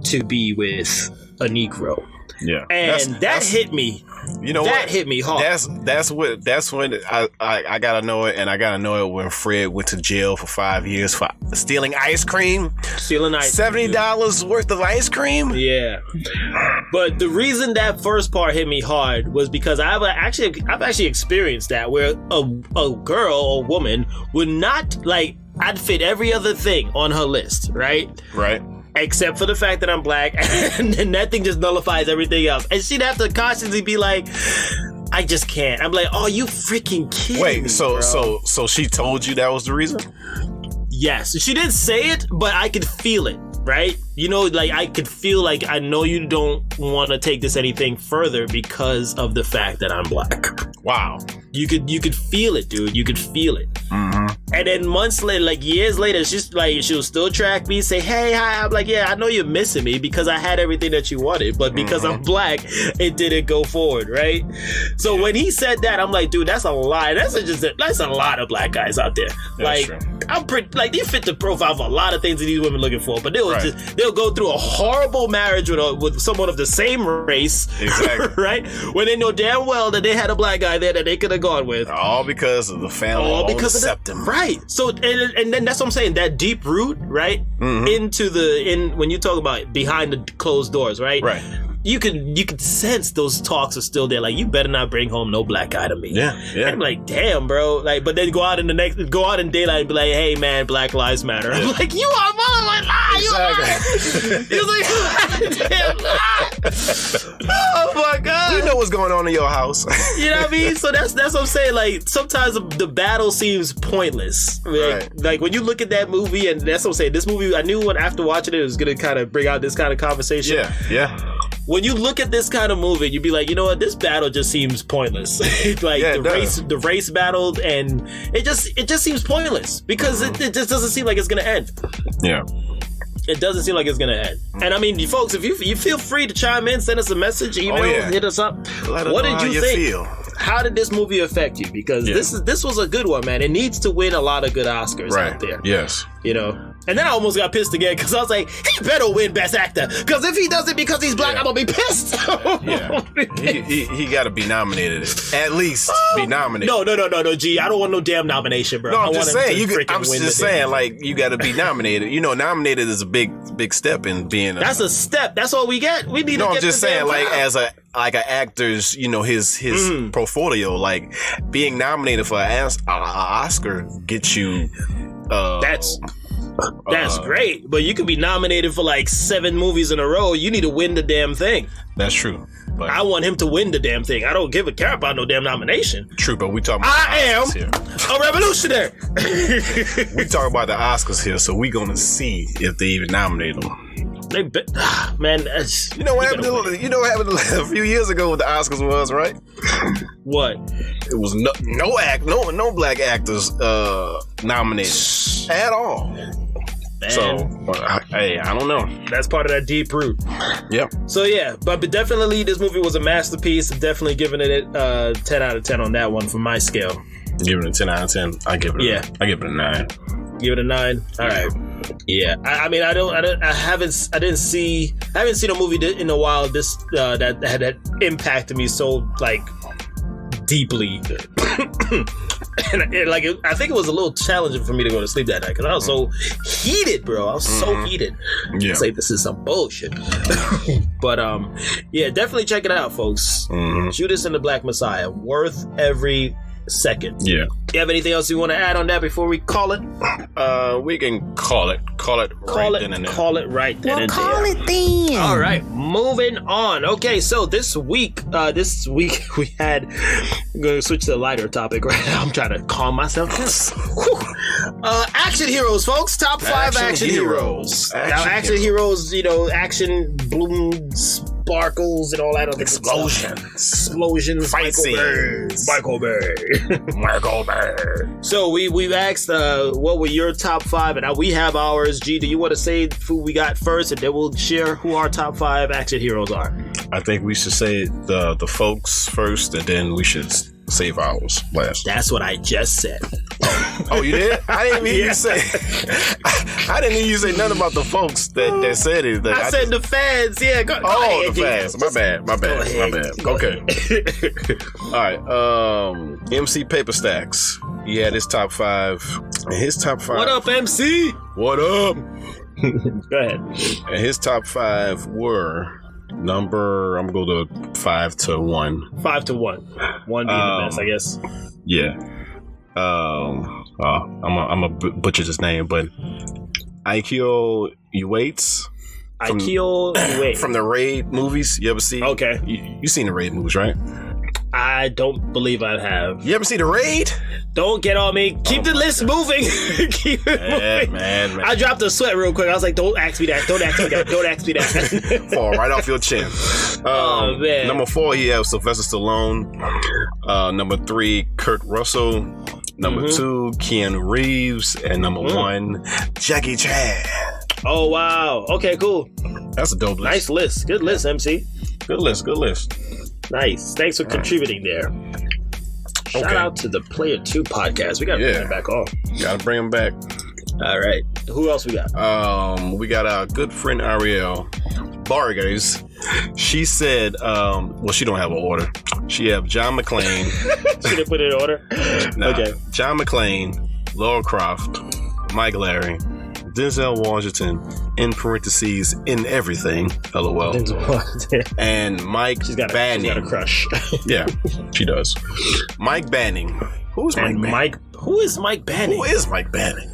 to be with a Negro? Yeah. And that hit me. That hit me hard. That's when I gotta know it, and I gotta know it when Fred went to jail for 5 years for stealing ice cream. $70 worth of ice cream. Yeah. But the reason that first part hit me hard was because I've actually experienced that, where a girl or woman would not, like, I'd fit every other thing on her list, right? Right. Except for the fact that I'm black, and then that thing just nullifies everything else. And she'd have to constantly be like, I just can't. I'm like, oh, you freaking kidding me, Wait, so bro. she told you that was the reason? Yes. She didn't say it, but I could feel it, right? You know, like, I could feel like, I know you don't want to take this anything further because of the fact that I'm black. Wow. You could feel it, dude. You could feel it. Mm-hmm. And then months later, like years later, she'll still track me, say, hey, hi. I'm like, yeah, I know you're missing me because I had everything that you wanted, but because I'm black, it didn't go forward, right? So when he said that, I'm like, dude, that's a lie. That's a lot of black guys out there. That's like, true. I'm pretty, like, they fit the profile of a lot of things that these women looking for, but they'll go through a horrible marriage with someone of the same race, exactly, right? When they know damn well that they had a black guy there that they could have gone with, all because of the family, all because of septum, right? So and then that's what I'm saying, that deep root, right? Mm-hmm. When you talk about behind the closed doors, right? Right. You could sense those talks are still there. Like, you better not bring home no black guy to me. Yeah. And I'm like, damn, bro. Like, but then go out in daylight and be like, hey, man, Black Lives Matter. I'm like, you are motherfucking lie. Exactly. You like, damn lie. Oh my god. You know what's going on in your house. You know what I mean? So that's what I'm saying. Like, sometimes the battle seems pointless. Like when you look at that movie, and that's what I'm saying. This movie, I knew after watching it was gonna kind of bring out this kind of conversation. Yeah. When you look at this kind of movie, you'd be like, you know what, this battle just seems pointless. Like, the race battle, and it just seems pointless because it just doesn't seem like it's gonna end. Yeah. It doesn't seem like it's gonna end. And I mean, you folks, if you feel free to chime in, send us a message, email, hit us up. What did you think? Feel. How did this movie affect you? Because this was a good one, man. It needs to win a lot of good Oscars out there. Yes. You know. And then I almost got pissed again because I was like, he better win Best Actor. Because if he does it because he's black, I'm going to be pissed. He got to be nominated. At least be nominated. No, G. I don't want no damn nomination, bro. No, I'm just saying. You got to be nominated. You know, nominated is a big step in being. That's a step. That's all we get. We need to get. No, I'm just saying, like, job. as an actor's, you know, his portfolio, like, being nominated for an Oscar gets you. That's great, but you could be nominated for like 7 movies in a row. You need to win the damn thing. That's true. But I want him to win the damn thing. I don't give a care about no damn nomination. True, but we talking about I am here. A revolutionary. We talking about the Oscars here, so we gonna see if they even nominate them. Man, you know what happened a few years ago with the Oscars was, right? What? It was no black actors nominated at all. Man. So, hey, I don't know. That's part of that deep root. Yep. So yeah, but definitely this movie was a masterpiece. I'm definitely giving it 10 out of 10 on that one from my scale. Give it a 10 out of 10. I give it a 9. Give it a 9. All right. Yeah. I mean, I haven't seen a movie in a while that had impacted me so like deeply. And I think it was a little challenging for me to go to sleep that night because I was so heated, bro. I was so heated. Yeah. It's like, this is some bullshit. But yeah, definitely check it out, folks. Judas and the Black Messiah, worth every second. Yeah. You have anything else you want to add on that before we call it? We can call it right then and there. Call it right then and there. Call it then. All right, moving on. Okay, so this week we had. I'm going to switch to a lighter topic right now. I'm trying to calm myself down. Action heroes, folks. Top 5 action heroes. Action heroes, you know, action blooms, sparkles, and all that other explosions, fight scenes. Michael Bay. So we've asked what were your top 5, and we have ours. G, do you want to say who we got first, and then we'll share who our top 5 action heroes are? I think we should say the folks first, and then we should save ours last. That's what I just said. Oh, you did? I didn't hear you say. I didn't hear you say nothing about the folks that said it. I said the fans. Yeah. Go ahead, the fans. My bad. Okay. All right. MC Paper Stacks. He had his top 5. And his top 5. What up, MC? What up? Go ahead. And his top 5 were. I'm gonna go to 5 to 1. 5 to 1. 1 being the best, I guess. Yeah. I'm a butcher his name, but Aikyo Uwaits. Aikyo Uwaits from the Raid movies. You ever see? Okay, you seen the Raid movies, right? I don't believe I have. You ever see the Raid? Don't get on me. Keep the list moving. Keep it moving. Man. I dropped a sweat real quick. I was like, don't ask me that. Don't ask me that. Don't ask me that. Fall right off your chin. Oh, man. Number 4, he has Sylvester Stallone. Number 3, Kurt Russell. Number 2, Keanu Reeves. And number 1, Jackie Chan. Oh, wow. Okay, cool. That's a dope list. Nice list. Good list, MC. Good list. Nice. Thanks for contributing there. Shout out to the Player 2 podcast. We got to bring it back on. Got to bring him back. All right. Who else we got? We got our good friend Ariel Vargas. She said, well, she don't have an order. She have John McClane. She didn't put it in order? Okay. John McClane, Laura Croft, Mike Larry, Denzel Washington, in parentheses, in everything, LOL. And Mike Banning. She's got a crush. Yeah, she does. Mike Banning. Who's Mike Banning? Who is Mike Banning? Who is Mike Banning?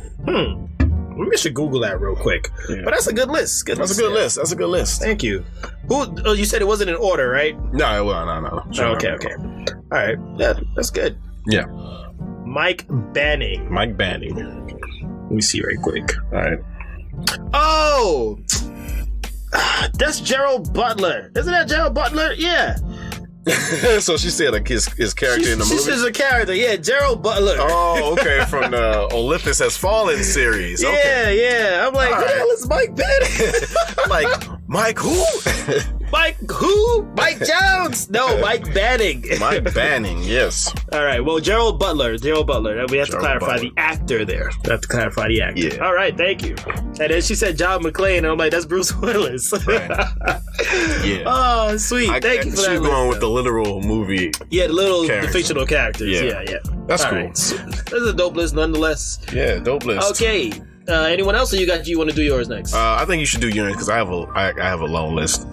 We should Google that real quick. Yeah. But that's a good list. That's a good list. Thank you. Oh, you said it wasn't in order, right? No. No. Sure, okay. All right. Yeah, that's good. Yeah. Mike Banning. Let me see right quick. All right. Oh! That's Gerald Butler. Isn't that Gerald Butler? Yeah. So she said like his character in the movie? She says a character. Yeah, Gerald Butler. Oh, okay. From the Olympus Has Fallen series. Okay. Yeah. I'm like, who the hell is Mike Banning? I'm like, Mike who? Mike who? Mike Jones? No, Mike Banning. Mike Banning, yes. All right. Well, Gerald Butler. We have to clarify the actor there. Yeah. All right. Thank you. And then she said John McClane, and I'm like, that's Bruce Willis. Right. Yeah. Oh, sweet. Thank you for that. She's going with the literal movie. Yeah, the fictional characters. Yeah. That's cool. Right. So, this is a dope list, nonetheless. Yeah, dope list. Okay. Anyone else, or you want to do yours next? I think you should do yours because I have a long list.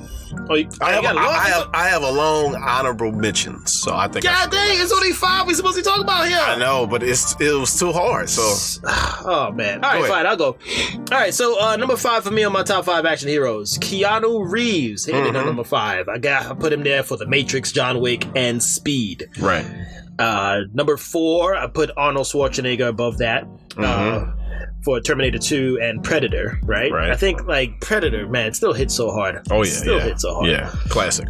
Oh, I have a long honorable mentions, so I think. God dang, it's only 5 we're supposed to talk about here. I know, but it was too hard. So. Oh man. All right, fine. I'll go. All right. So number 5 for me on my top 5 action heroes, Keanu Reeves, hitting on number 5. I put him there for The Matrix, John Wick, and Speed. Right. Number 4, I put Arnold Schwarzenegger above that. For Terminator 2 and Predator, right? I think like Predator, man, still hits so hard. Oh yeah, still hits so hard. Yeah, classic.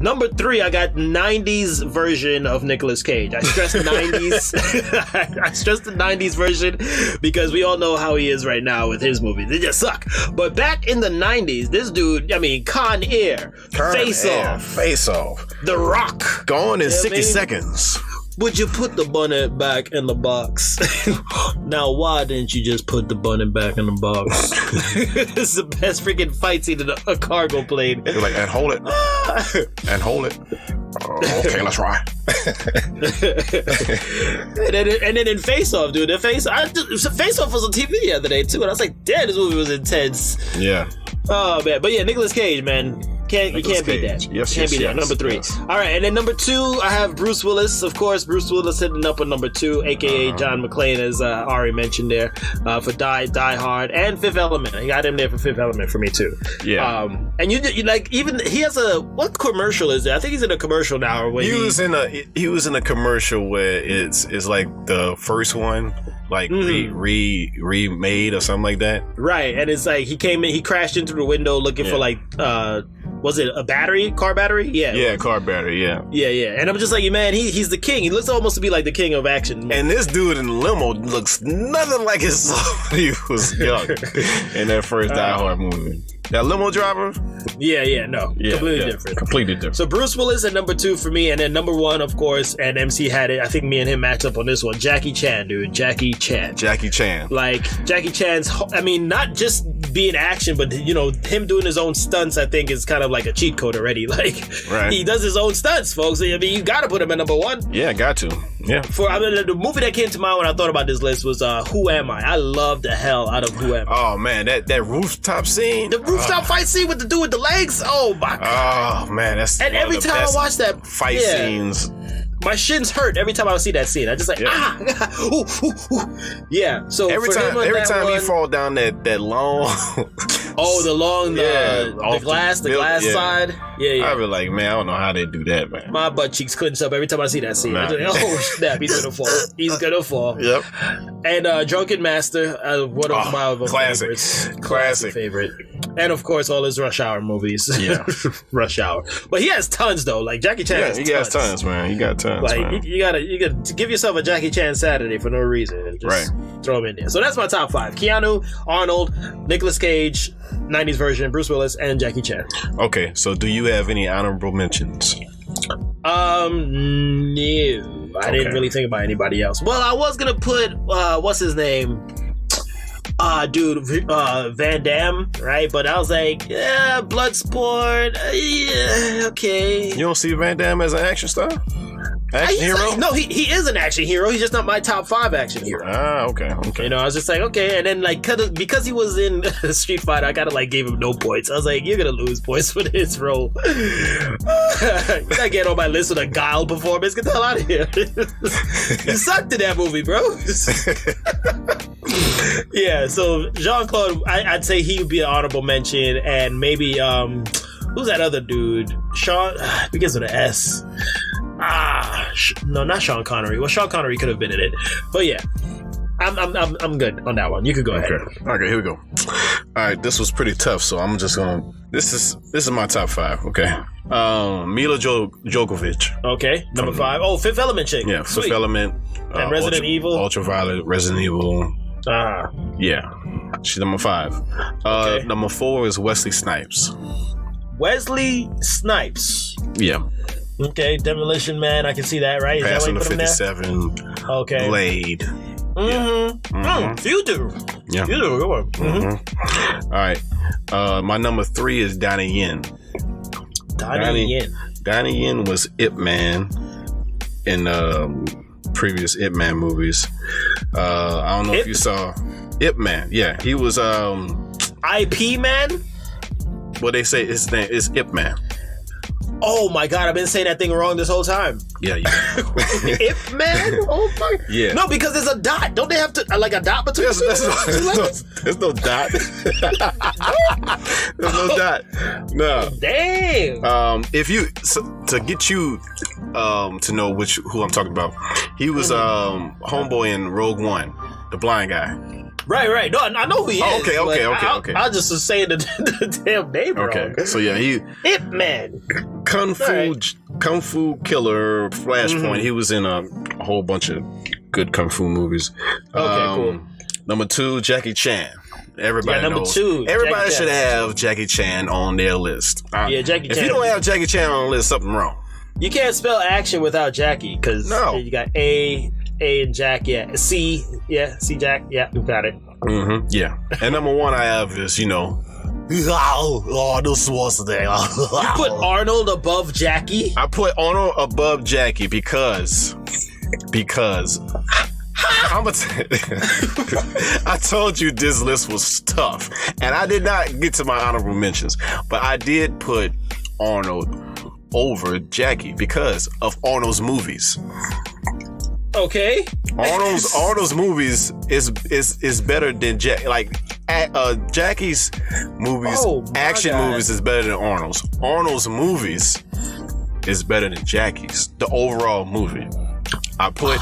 Number 3, I got 90s version of Nicolas Cage. I stressed 90s. I stressed the 90s version because we all know how he is right now with his movies. They just suck. But back in the 90s, this dude, Con Air, Face Off, The Rock, gone in 60 seconds. Would you put the bunny back in the box? Now, why didn't you just put the bunny back in the box? This is the best freaking fight scene in a cargo plane. You're like, and hold it. And hold it. Okay, let's try. and then in Face Off, dude. Face Off was on TV the other day, too. And I was like, damn, this movie was intense. Yeah. Oh, man. But yeah, Nicolas Cage, man. You can't beat that. Yes, can't beat that. Number 3. Yes. All right, and then number 2, I have Bruce Willis. Of course, Bruce Willis hitting up on number 2, aka John McClane, as Ari mentioned there, for Die Hard and Fifth Element. I got him there for Fifth Element for me too. Yeah. And you like even he has what commercial is it? I think he's in a commercial now. Where he was in a commercial where it's like the first one. Like remade or something like that. Right, and it's like he crashed in through the window looking for like was it a car battery? Yeah, car battery. Yeah. And I'm just like, man, he's the king. He looks almost to be like the king of action. And this dude in the limo looks nothing like himself when he was young in that first Die Hard movie. That limo driver? Completely different. So Bruce Willis at number 2 for me, and then number 1, of course, and MC had it. I think me and him matched up on this one. Jackie Chan, dude. Jackie Chan. Like, Jackie Chan's, not just being action, but, him doing his own stunts, I think, is kind of like a cheat code already. Like, he does his own stunts, folks. I mean, you gotta put him at number 1. Yeah, got to. Yeah. The movie that came to mind when I thought about this list was Who Am I? I love the hell out of Who Am I. Oh, man, that rooftop scene. The rooftop fight scene with the dude with the legs. Oh, my God. Oh, man, that's and every time I watch that fight scenes my shins hurt every time I would see that scene. I just like ooh. Yeah. So every time you fall down that long. the glass side. Yeah. I be like, man, I don't know how they do that, man. My butt cheeks clench up every time I see that scene. Like, oh snap, he's gonna fall. Yep. And Drunken Master, one of my favorites. Classic favorite. And of course, all his Rush Hour movies. Yeah. Rush Hour. But he has tons though. Like Jackie Chan has tons. He got tons, man. You got tons. Like man. you gotta give yourself a Jackie Chan Saturday for no reason. And just throw him in there. So that's my top 5. Keanu, Arnold, Nicolas Cage, 90s version, Bruce Willis, and Jackie Chan. Okay, so do you have any honorable mentions? No. I didn't really think about anybody else. Well, I was gonna put what's his name? Van Damme, right? But I was like, yeah, Bloodsport, yeah, okay. You don't see Van Damme as an action star? Action hero? No, he is an action hero. He's just not my top 5 action hero. Okay. You know, I was just like, okay. And then, like, because he was in Street Fighter, I kind of, like, gave him no points. I was like, you're going to lose points for this role. I get on my list with a Guile performance. Get the hell out of here. You sucked in that movie, bro. Yeah, so Jean-Claude, I'd say he would be an honorable mention. And maybe, who's that other dude? Sean, begins with an S. No, not Sean Connery. Well, Sean Connery could have been in it, but yeah, I'm good on that one. You could go ahead. Okay, here we go. All right, this was pretty tough, so I'm just gonna. This is my top 5. Okay, Mila Djokovic. Okay, number 5. Oh, Fifth Element chick. Yeah, Sweet. Fifth Element. And Resident Evil. Ultraviolet, Resident Evil. Yeah, she's number 5. Okay. Number 4 is Wesley Snipes. Wesley Snipes. Yeah. Okay, Demolition Man, I can see that, right? Is Pass that on what the you put him 57. there? Okay. Blade. Future. Yeah. Future, go on. All right. My number 3 is Donnie Yen. Donnie Yen was Ip Man in previous Ip Man movies. I don't know if you saw Ip Man. Yeah, he was IP Man? Well, they say his name is Ip Man. Oh my God, I've been saying that thing wrong this whole time. Yeah. Ip Man? Oh my. Yeah. No, because there's a dot. Don't they have to like a dot between? There's no dot. There's no dot. No. Damn. If you to get you to know who I'm talking about, he was homeboy in Rogue One, the blind guy. Right. No, I know who he is. Okay. I just was saying the damn name wrong. Okay, so yeah, he Ip Man, Kung Fu Killer, Flashpoint. He was in a whole bunch of good kung fu movies. Okay, cool. Number 2, Jackie Chan. Everybody knows. Number 2. Everybody should have Jackie Chan on their list. Yeah, Jackie Chan. If you don't have Jackie Chan on the list, something wrong. You can't spell action without Jackie because you got A and Jack, yeah. C Jack, yeah, you got it. Yeah. And number 1 I have is, Arnold Schwarzenegger. You put Arnold above Jackie? I put Arnold above Jackie because I told you this list was tough, and I did not get to my honorable mentions, but I did put Arnold over Jackie because of Arnold's movies. Okay. Arnold's movies is better than Jackie's movies. Action movies is better than Arnold's. Arnold's movies is better than Jackie's. The overall movie. I put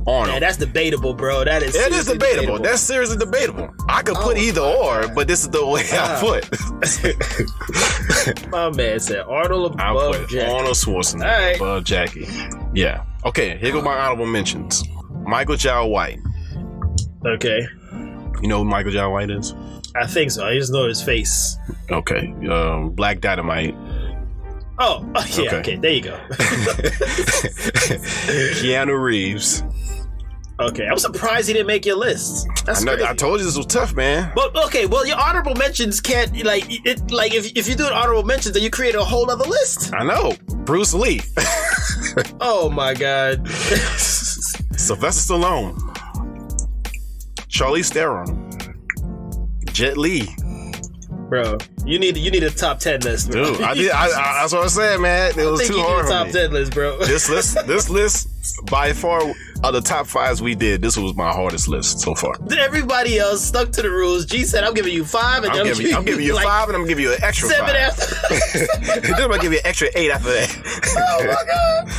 Arnold. Yeah, that's debatable, bro. That is. It is debatable. That's seriously debatable. I could put either or, but this is the way I put. My man said Arnold above Jackie. Arnold Schwarzenegger above Jackie. Yeah. Okay, here go my honorable mentions. Michael Jai White. Okay. You know who Michael Jai White is? I think so. I just know his face. Okay. Black Dynamite. Oh, yeah. Okay, there you go. Keanu Reeves. Okay, I'm surprised he didn't make your list. That's I told you this was tough, man. But okay, well, your honorable mentions can't if you do an honorable mentions, then you create a whole other list. I know. Bruce Lee. Oh my God. Sylvester Stallone. Charlize Theron. Jet Li. Bro, you need a top 10 list, bro. Dude, that's what I said, man. It was too hard for me. Top 10 list, bro. This list, by far, of the top 5s we did, this was my hardest list so far. Everybody else stuck to the rules. G said, "I'm giving you 5, and I'm giving you 5, and I'm giving you an extra 7 5. after. Then I'm gonna give you an extra 8 after that. Oh my god!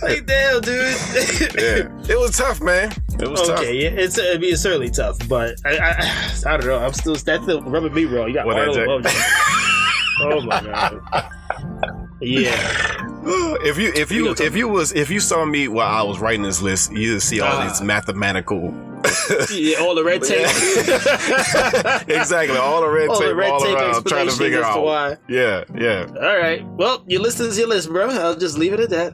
Like damn, dude. Yeah, it was tough, man. It was tough. Okay, yeah, it's certainly tough, but I don't know. That's still rubbing me wrong. You got Arnold. Oh my god. Yeah. If you saw me while I was writing this list, you'd see all these mathematical. Yeah, all the red tape. Exactly, all the red tape all around, trying to figure out why. Yeah. All right. Well, your list is your list, bro. I'll just leave it at that.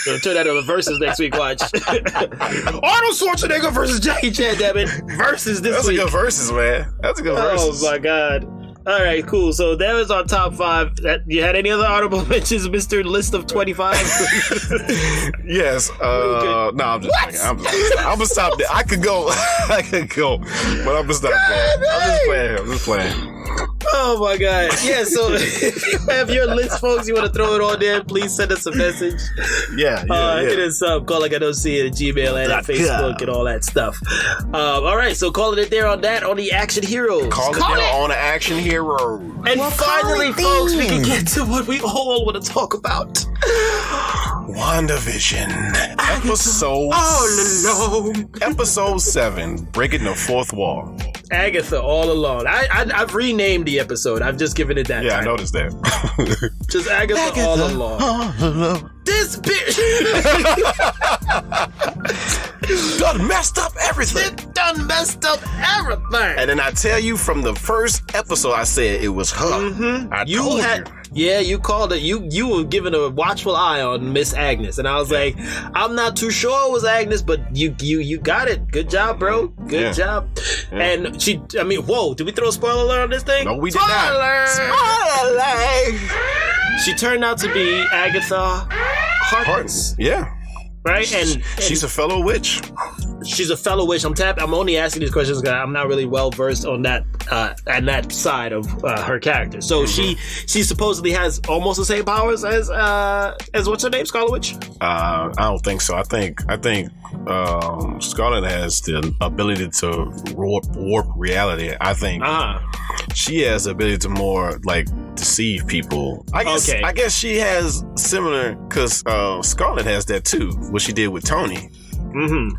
So turn that over versus next week. Watch Arnold Schwarzenegger versus Jackie Chan. Damn it, versus this week. That's a good versus, man. That's a good versus. Oh my god. All right, cool. So that was our top 5. You had any other honorable mentions, Mr. List of 25? Yes. No, I'm just playing. I'm gonna stop there. I could go, but I'm gonna stop there. I'm just playing. Oh my god. Yeah, so if you have your list, folks, you want to throw it on there, please send us a message. Yeah. Hit us up, callingadoc at Gmail and at Facebook and all that stuff. All right, so calling it there on that, on the Action Heroes. Call it there on the Action Heroes. And finally, folks, we can get to what we all want to talk about. WandaVision. Episode 7, Breaking the Fourth Wall. Agatha all alone. I've renamed the episode. I've just given it that Yeah, time. I noticed that. Just Agatha all alone. This bitch done messed up everything. It done messed up everything. And then I tell you from the first episode, I said it was her. Mm-hmm. I told you. Yeah, you called it. You were giving a watchful eye on Miss Agnes, and I was like, I'm not too sure it was Agnes, but you got it. Good job, bro. Good job. Yeah. And whoa! Did we throw a spoiler alert on this thing? No, we did not. Spoiler! She turned out to be Agatha Harkness. Yeah. Right, and she's a fellow witch. She's a fellow witch. I'm only asking these questions because I'm not really well versed on that and that side of her character. So she supposedly has almost the same powers as what's her name, Scarlet Witch? I don't think so. I think Scarlet has the ability to warp reality. I think she has the ability to more like deceive people. I guess she has similar because Scarlet has that too. What she did with Tony. Mm-hmm.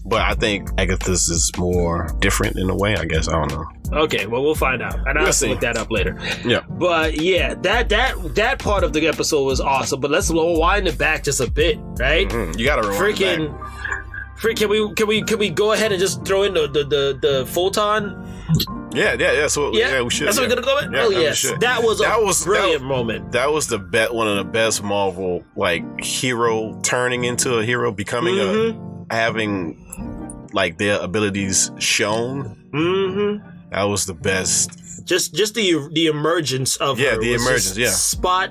But I think Agatha's is more different in a way, I guess. I don't know. Okay, well, we'll find out. And I'll look that up later. Yeah. But yeah, that part of the episode was awesome. But let's wind it back just a bit, right? Mm-hmm. You gotta rewind it back. Can we go ahead and just throw in the photon? Yeah. So we should. That's what we're gonna go with. Yeah, oh yes, that was a brilliant moment. That was one of the best Marvel hero turning into a hero, becoming having their abilities shown. Mm-hmm. That was the best. Just the emergence of her. The emergence. Spot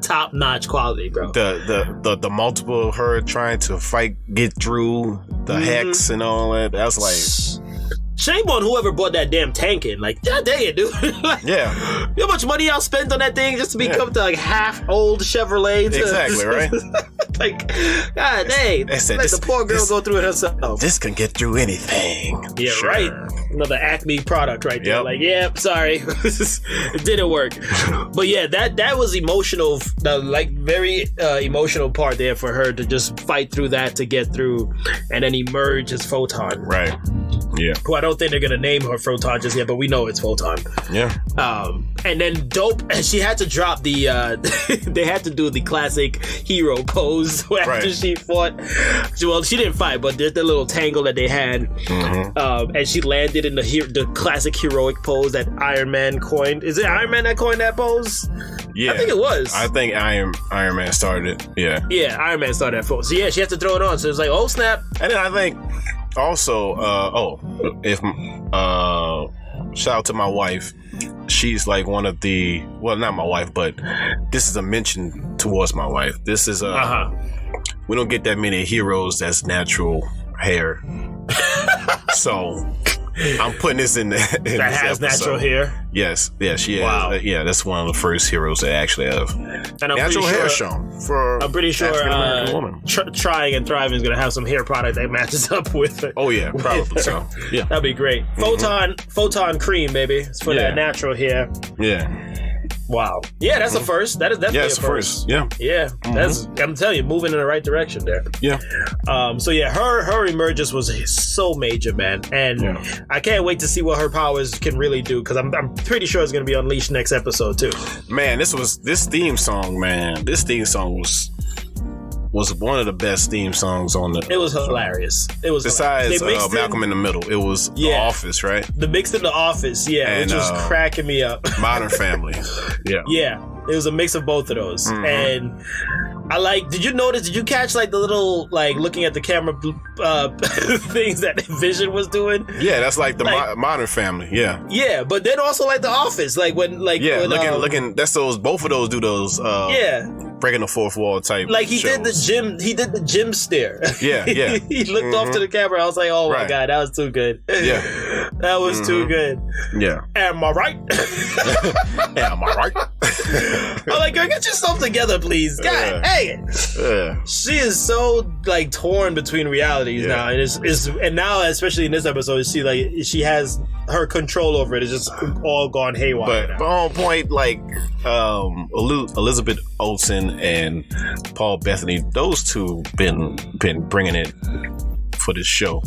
top notch quality, bro. The multiple of her trying to get through the hex and all that. That's shame on whoever bought that damn tank in. God dang it, dude. You know how much money y'all spent on that thing just to become to half old Chevrolet? Exactly, right? God dang. The poor girl go through it herself. This can get through anything. Yeah, sure. Right. Another Acme product right there. Sorry. It didn't work. But yeah, that was emotional, very emotional part there for her to just fight through that to get through and then emerge as Photon. Right. Yeah. Who I don't think they're gonna name her Photon just yet, but we know it's Photon. Yeah. And then dope, and she had to drop the they had to do the classic hero pose after she fought. Well, she didn't fight, but there's the little tangle that they had. Mm-hmm. And she landed in the classic heroic pose that Iron Man coined. Is it Iron Man that coined that pose? Yeah. I think it was. I think Iron Man started it. Yeah. Yeah, Iron Man started that pose. So yeah, she had to throw it on. So it was oh snap. And then I think also, shout out to my wife. She's one of the, well, not my wife, but this is a mention towards my wife. This is we don't get that many heroes that's natural hair. So I'm putting this in that this has episode. natural hair. Yes, she has. Wow. Yeah, that's one of the first heroes that actually have And natural hair shown for. I'm pretty sure African-American woman. Trying and Thriving is going to have some hair product that matches up with it. Oh yeah, probably so. Yeah, that'd be great. Photon cream, baby. It's for that natural hair. Yeah. Wow. Yeah, that's a first. That is definitely Yes, a first. Yeah. Yeah, that's. I'm telling you, moving in the right direction there. Yeah. So yeah, her emergence was so major, man, and I can't wait to see what her powers can really do because I'm pretty sure it's going to be unleashed next episode too. Man, this theme song, man. This theme song was one of the best theme songs on the. It was hilarious. It was besides Malcolm in the Middle. It was The Office, right? The mix in The Office, which was cracking me up. Modern Family, yeah. It was a mix of both of those, and I like. Did you catch like the little like looking at the camera things that Vision was doing? Yeah, that's like the Modern Family. Yeah. Yeah, but then also like The Office, like when looking. That's both of those do those. Breaking the fourth wall type. Like he shows. did the gym stare. Yeah. He looked off to the camera. I was like, oh my god, that was too good. Yeah, that was too good. Yeah. Am I right? Am I right? I'm like, girl, get yourself together, please. God, hey. She is so like torn between realities now, and now especially in this episode, she has her control over it. It's just all gone haywire. But on point, like Elizabeth Olsen and Paul Bettany, those two been bringing it for this show.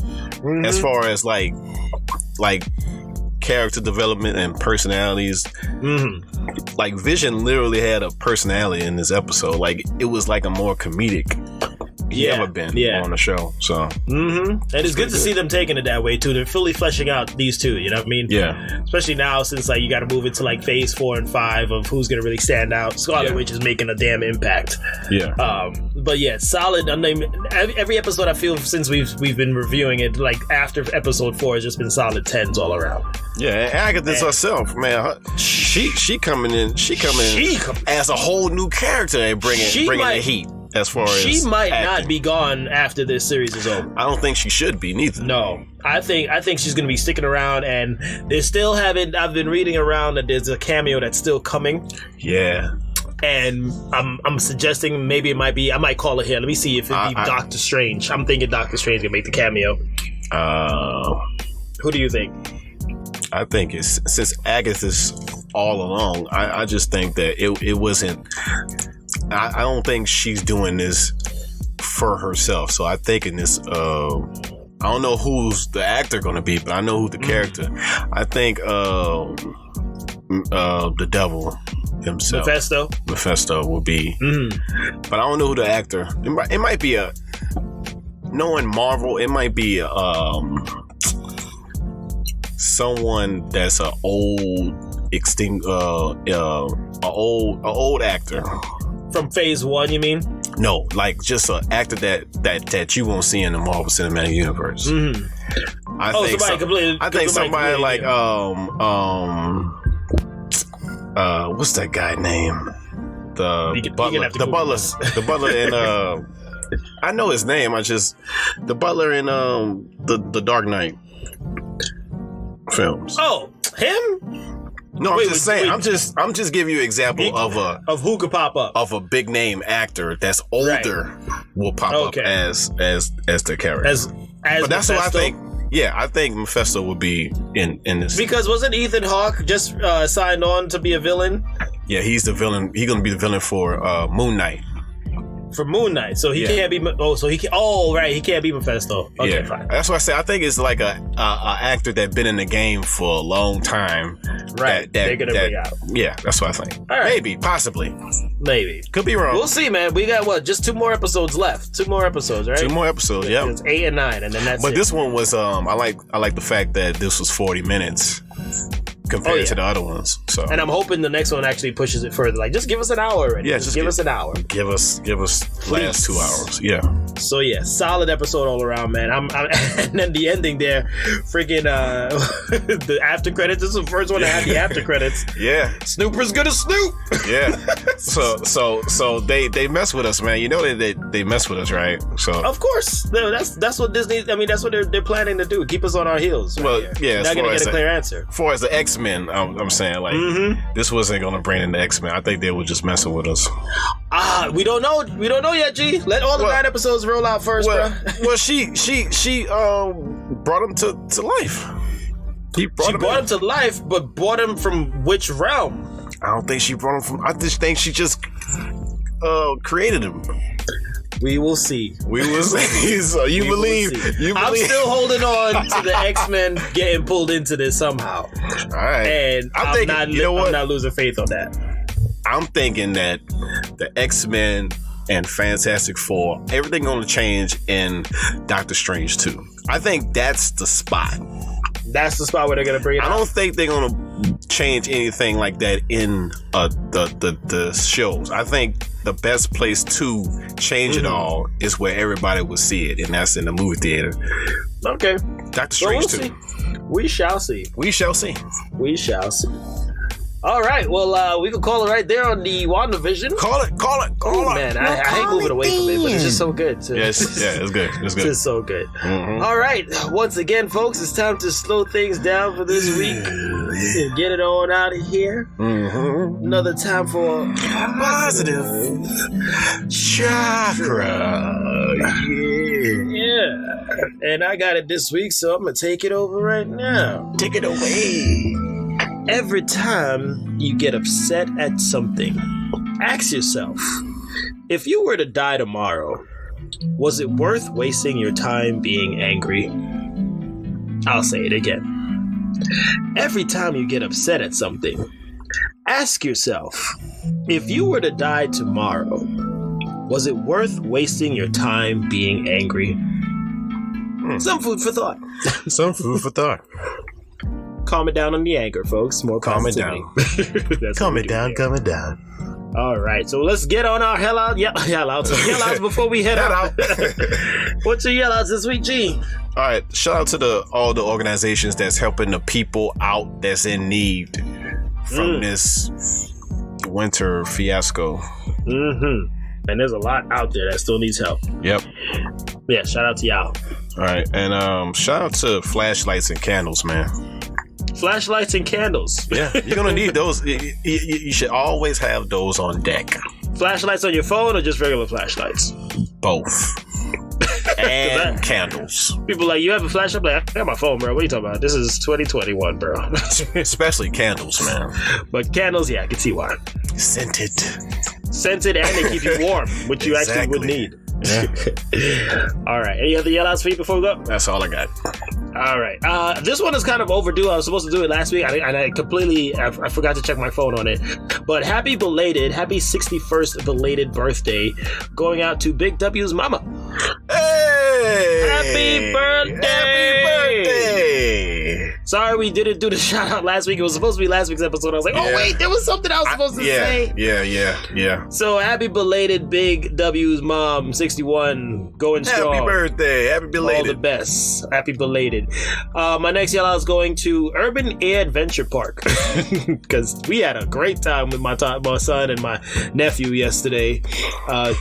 As far as like character development and personalities. Like Vision literally had a personality in this episode. Like it was like a more comedic ever been on the show. So and it's good to see them taking it that way too. They're fully fleshing out these two, you know what I mean? Yeah. Especially now since like you got to move into like phase 4 and 5 of who's gonna really stand out. Scarlet Witch is making a damn impact. But yeah, solid. I mean, every episode I feel since we've been reviewing it, like after episode 4 has just been solid 10s all around. Yeah, and Agatha herself, man, she coming in as a whole new character and bringing the heat. As far as she might acting. not be gone after this series is over. I don't think she should be neither. No, I think she's gonna be sticking around, and they still haven't. I've been reading around that there's a cameo that's still coming. Yeah. And I'm suggesting maybe it might be. I might call it here. Let me see if it be Doctor Strange. I'm thinking Doctor Strange gonna make the cameo. Who do you think? I think it's since Agatha's all along. I just think that it wasn't. I don't think she's doing this for herself. So I think in this, I don't know who's the actor going to be, but I know who the character. I think the devil himself, Mephisto will be. But I don't know who the actor. It might be knowing Marvel. It might be someone that's an old extinct, old actor. From phase 1, you mean? No, like just an actor that you won't see in the Marvel Cinematic Universe. I think somebody like what's that guy name? The butler in I know his name. The butler in the Dark Knight films. Oh, him? No, I'm just saying. I'm just giving you an example of who could pop up of a big name actor that's older will pop up as the character. But that's what I think. Yeah, I think Mephisto would be in this because wasn't Ethan Hawke just signed on to be a villain? Yeah, he's the villain. He's gonna be the villain for Moon Knight. For Moon Knight, so he can't be. Oh, so he can. Oh, right, he can't be Mephisto. Okay, fine. That's why I say I think it's like a actor that's been in the game for a long time. Right, they're gonna bring out. Yeah, that's what I think. All right. Maybe, possibly, could be wrong. We'll see, man. We got just 2 more episodes left. 2 more episodes, right? 2 more episodes. Yeah, it's 8 and 9, and then that's. But this one was I like the fact that this was 40 minutes. compared to the other ones. So, and I'm hoping the next one actually pushes it further. Like, just give us an hour already. Yeah, just give us an hour. Give us last 2 hours. Yeah. So yeah, solid episode all around, man. I'm and then the ending there, freaking the after credits is the first one to have the after credits. Yeah. Snooper's gonna snoop. Yeah. So they mess with us, man. You know they mess with us, right? So of course, that's what Disney. I mean, that's what they're planning to do. Keep us on our heels. Right. Well, yeah. Not gonna get a clear answer. As far as the X-Men, I'm saying like this wasn't gonna bring in the X-Men. I think they were just messing with us. We don't know. We don't know yet, G. Let all the 9 episodes roll out first, bro. Well, she brought him to life. She brought him to life, but brought him from which realm? I don't think she brought him from. I just think she just created him. We will see. We will see. So you believe? I'm still holding on to the X-Men getting pulled into this somehow. All right, and I'm not losing faith on that. I'm thinking that the X-Men and Fantastic Four, everything going to change in Doctor Strange 2. I think that's the spot. That's the spot where they're going to bring it I don't think they're going to change anything like that in the shows. I think the best place to change it all is where everybody will see it, and that's in the movie theater. Okay. Doctor Strange 2. See. We shall see. We shall see. We shall see. All right, well, we can call it right there on the WandaVision. Call it. Man, I hate moving away from it, but it's just so good. It's good. It's good. It's so good. All right, once again, folks, it's time to slow things down for this week and get it on out of here. Another time for Positive Chakra. Yeah. And I got it this week, so I'm going to take it over right now. Take it away. Every time you get upset at something, ask yourself, if you were to die tomorrow, was it worth wasting your time being angry? I'll say it again. Every time you get upset at something, ask yourself, if you were to die tomorrow, was it worth wasting your time being angry? Some food for thought. Some food for thought. Calm it down on the anger, folks. More calm it down. Calm it down. All right, so let's get on our yell outs before we head out. What's your yell outs this week, G? All right, shout out to all the organizations that's helping the people out that's in need from this winter fiasco. And there's a lot out there that still needs help. Yep. Yeah, shout out to y'all. All right, and shout out to flashlights and candles, man. Flashlights and candles. Yeah, you're gonna need those. You should always have those on deck. Flashlights on your phone or just regular flashlights? Both. And candles. People like, you have a flashlight? Like, I got my phone, bro. What are you talking about? This is 2021, bro. Especially candles, man. But candles, yeah, I can see why. Scented, and they keep you warm, which you actually would need. Yeah. All right. Any other yell outs for you before we go? That's all I got. All right. This one is kind of overdue. I was supposed to do it last week, and I forgot to check my phone on it. But happy 61st belated birthday going out to Big W's mama. Hey! Happy birthday! Happy birthday! Sorry we didn't do the shout out last week. It was supposed to be last week's episode. I was like, oh wait, there was something I was supposed to say. Yeah. So happy belated Big W's mom, 61, going strong. Happy birthday. Happy belated. All the best. Happy belated. My next yell out is going to Urban Air Adventure Park because we had a great time with my son and my nephew yesterday.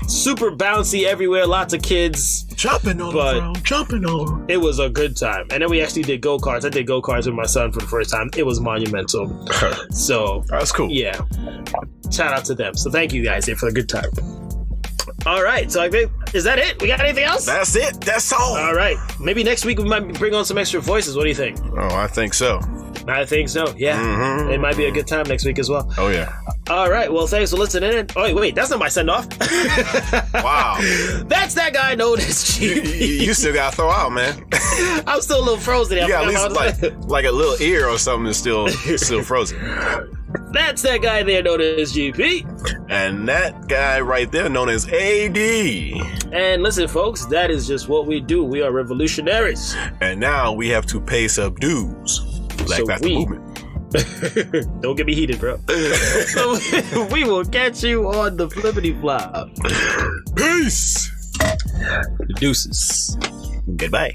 Super bouncy everywhere, lots of kids. Jumping on. It was a good time. And then we actually did go-karts. I did go-karts with my son for the first time. It was monumental. So that's cool. Yeah. Shout out to them. So thank you guys for a good time. All right. So I think, is that it? We got anything else? That's it. That's all. All right. Maybe next week we might bring on some extra voices. What do you think? Oh, I think so. I think so. Yeah. It might be a good time next week as well. Oh, yeah. All right. Well, thanks for listening. Oh, wait. That's not my send-off. Wow. That's that guy known as G. You still got to throw out, man. I'm still a little frozen. You got at least like a little ear or something is still frozen. That's that guy there known as GP. And that guy right there known as AD. And listen, folks, that is just what we do. We are revolutionaries. And now we have to pay some dues. Black Panther movement. Don't get me heated, bro. So we will catch you on the flippity flop. Peace. Deuces. Goodbye.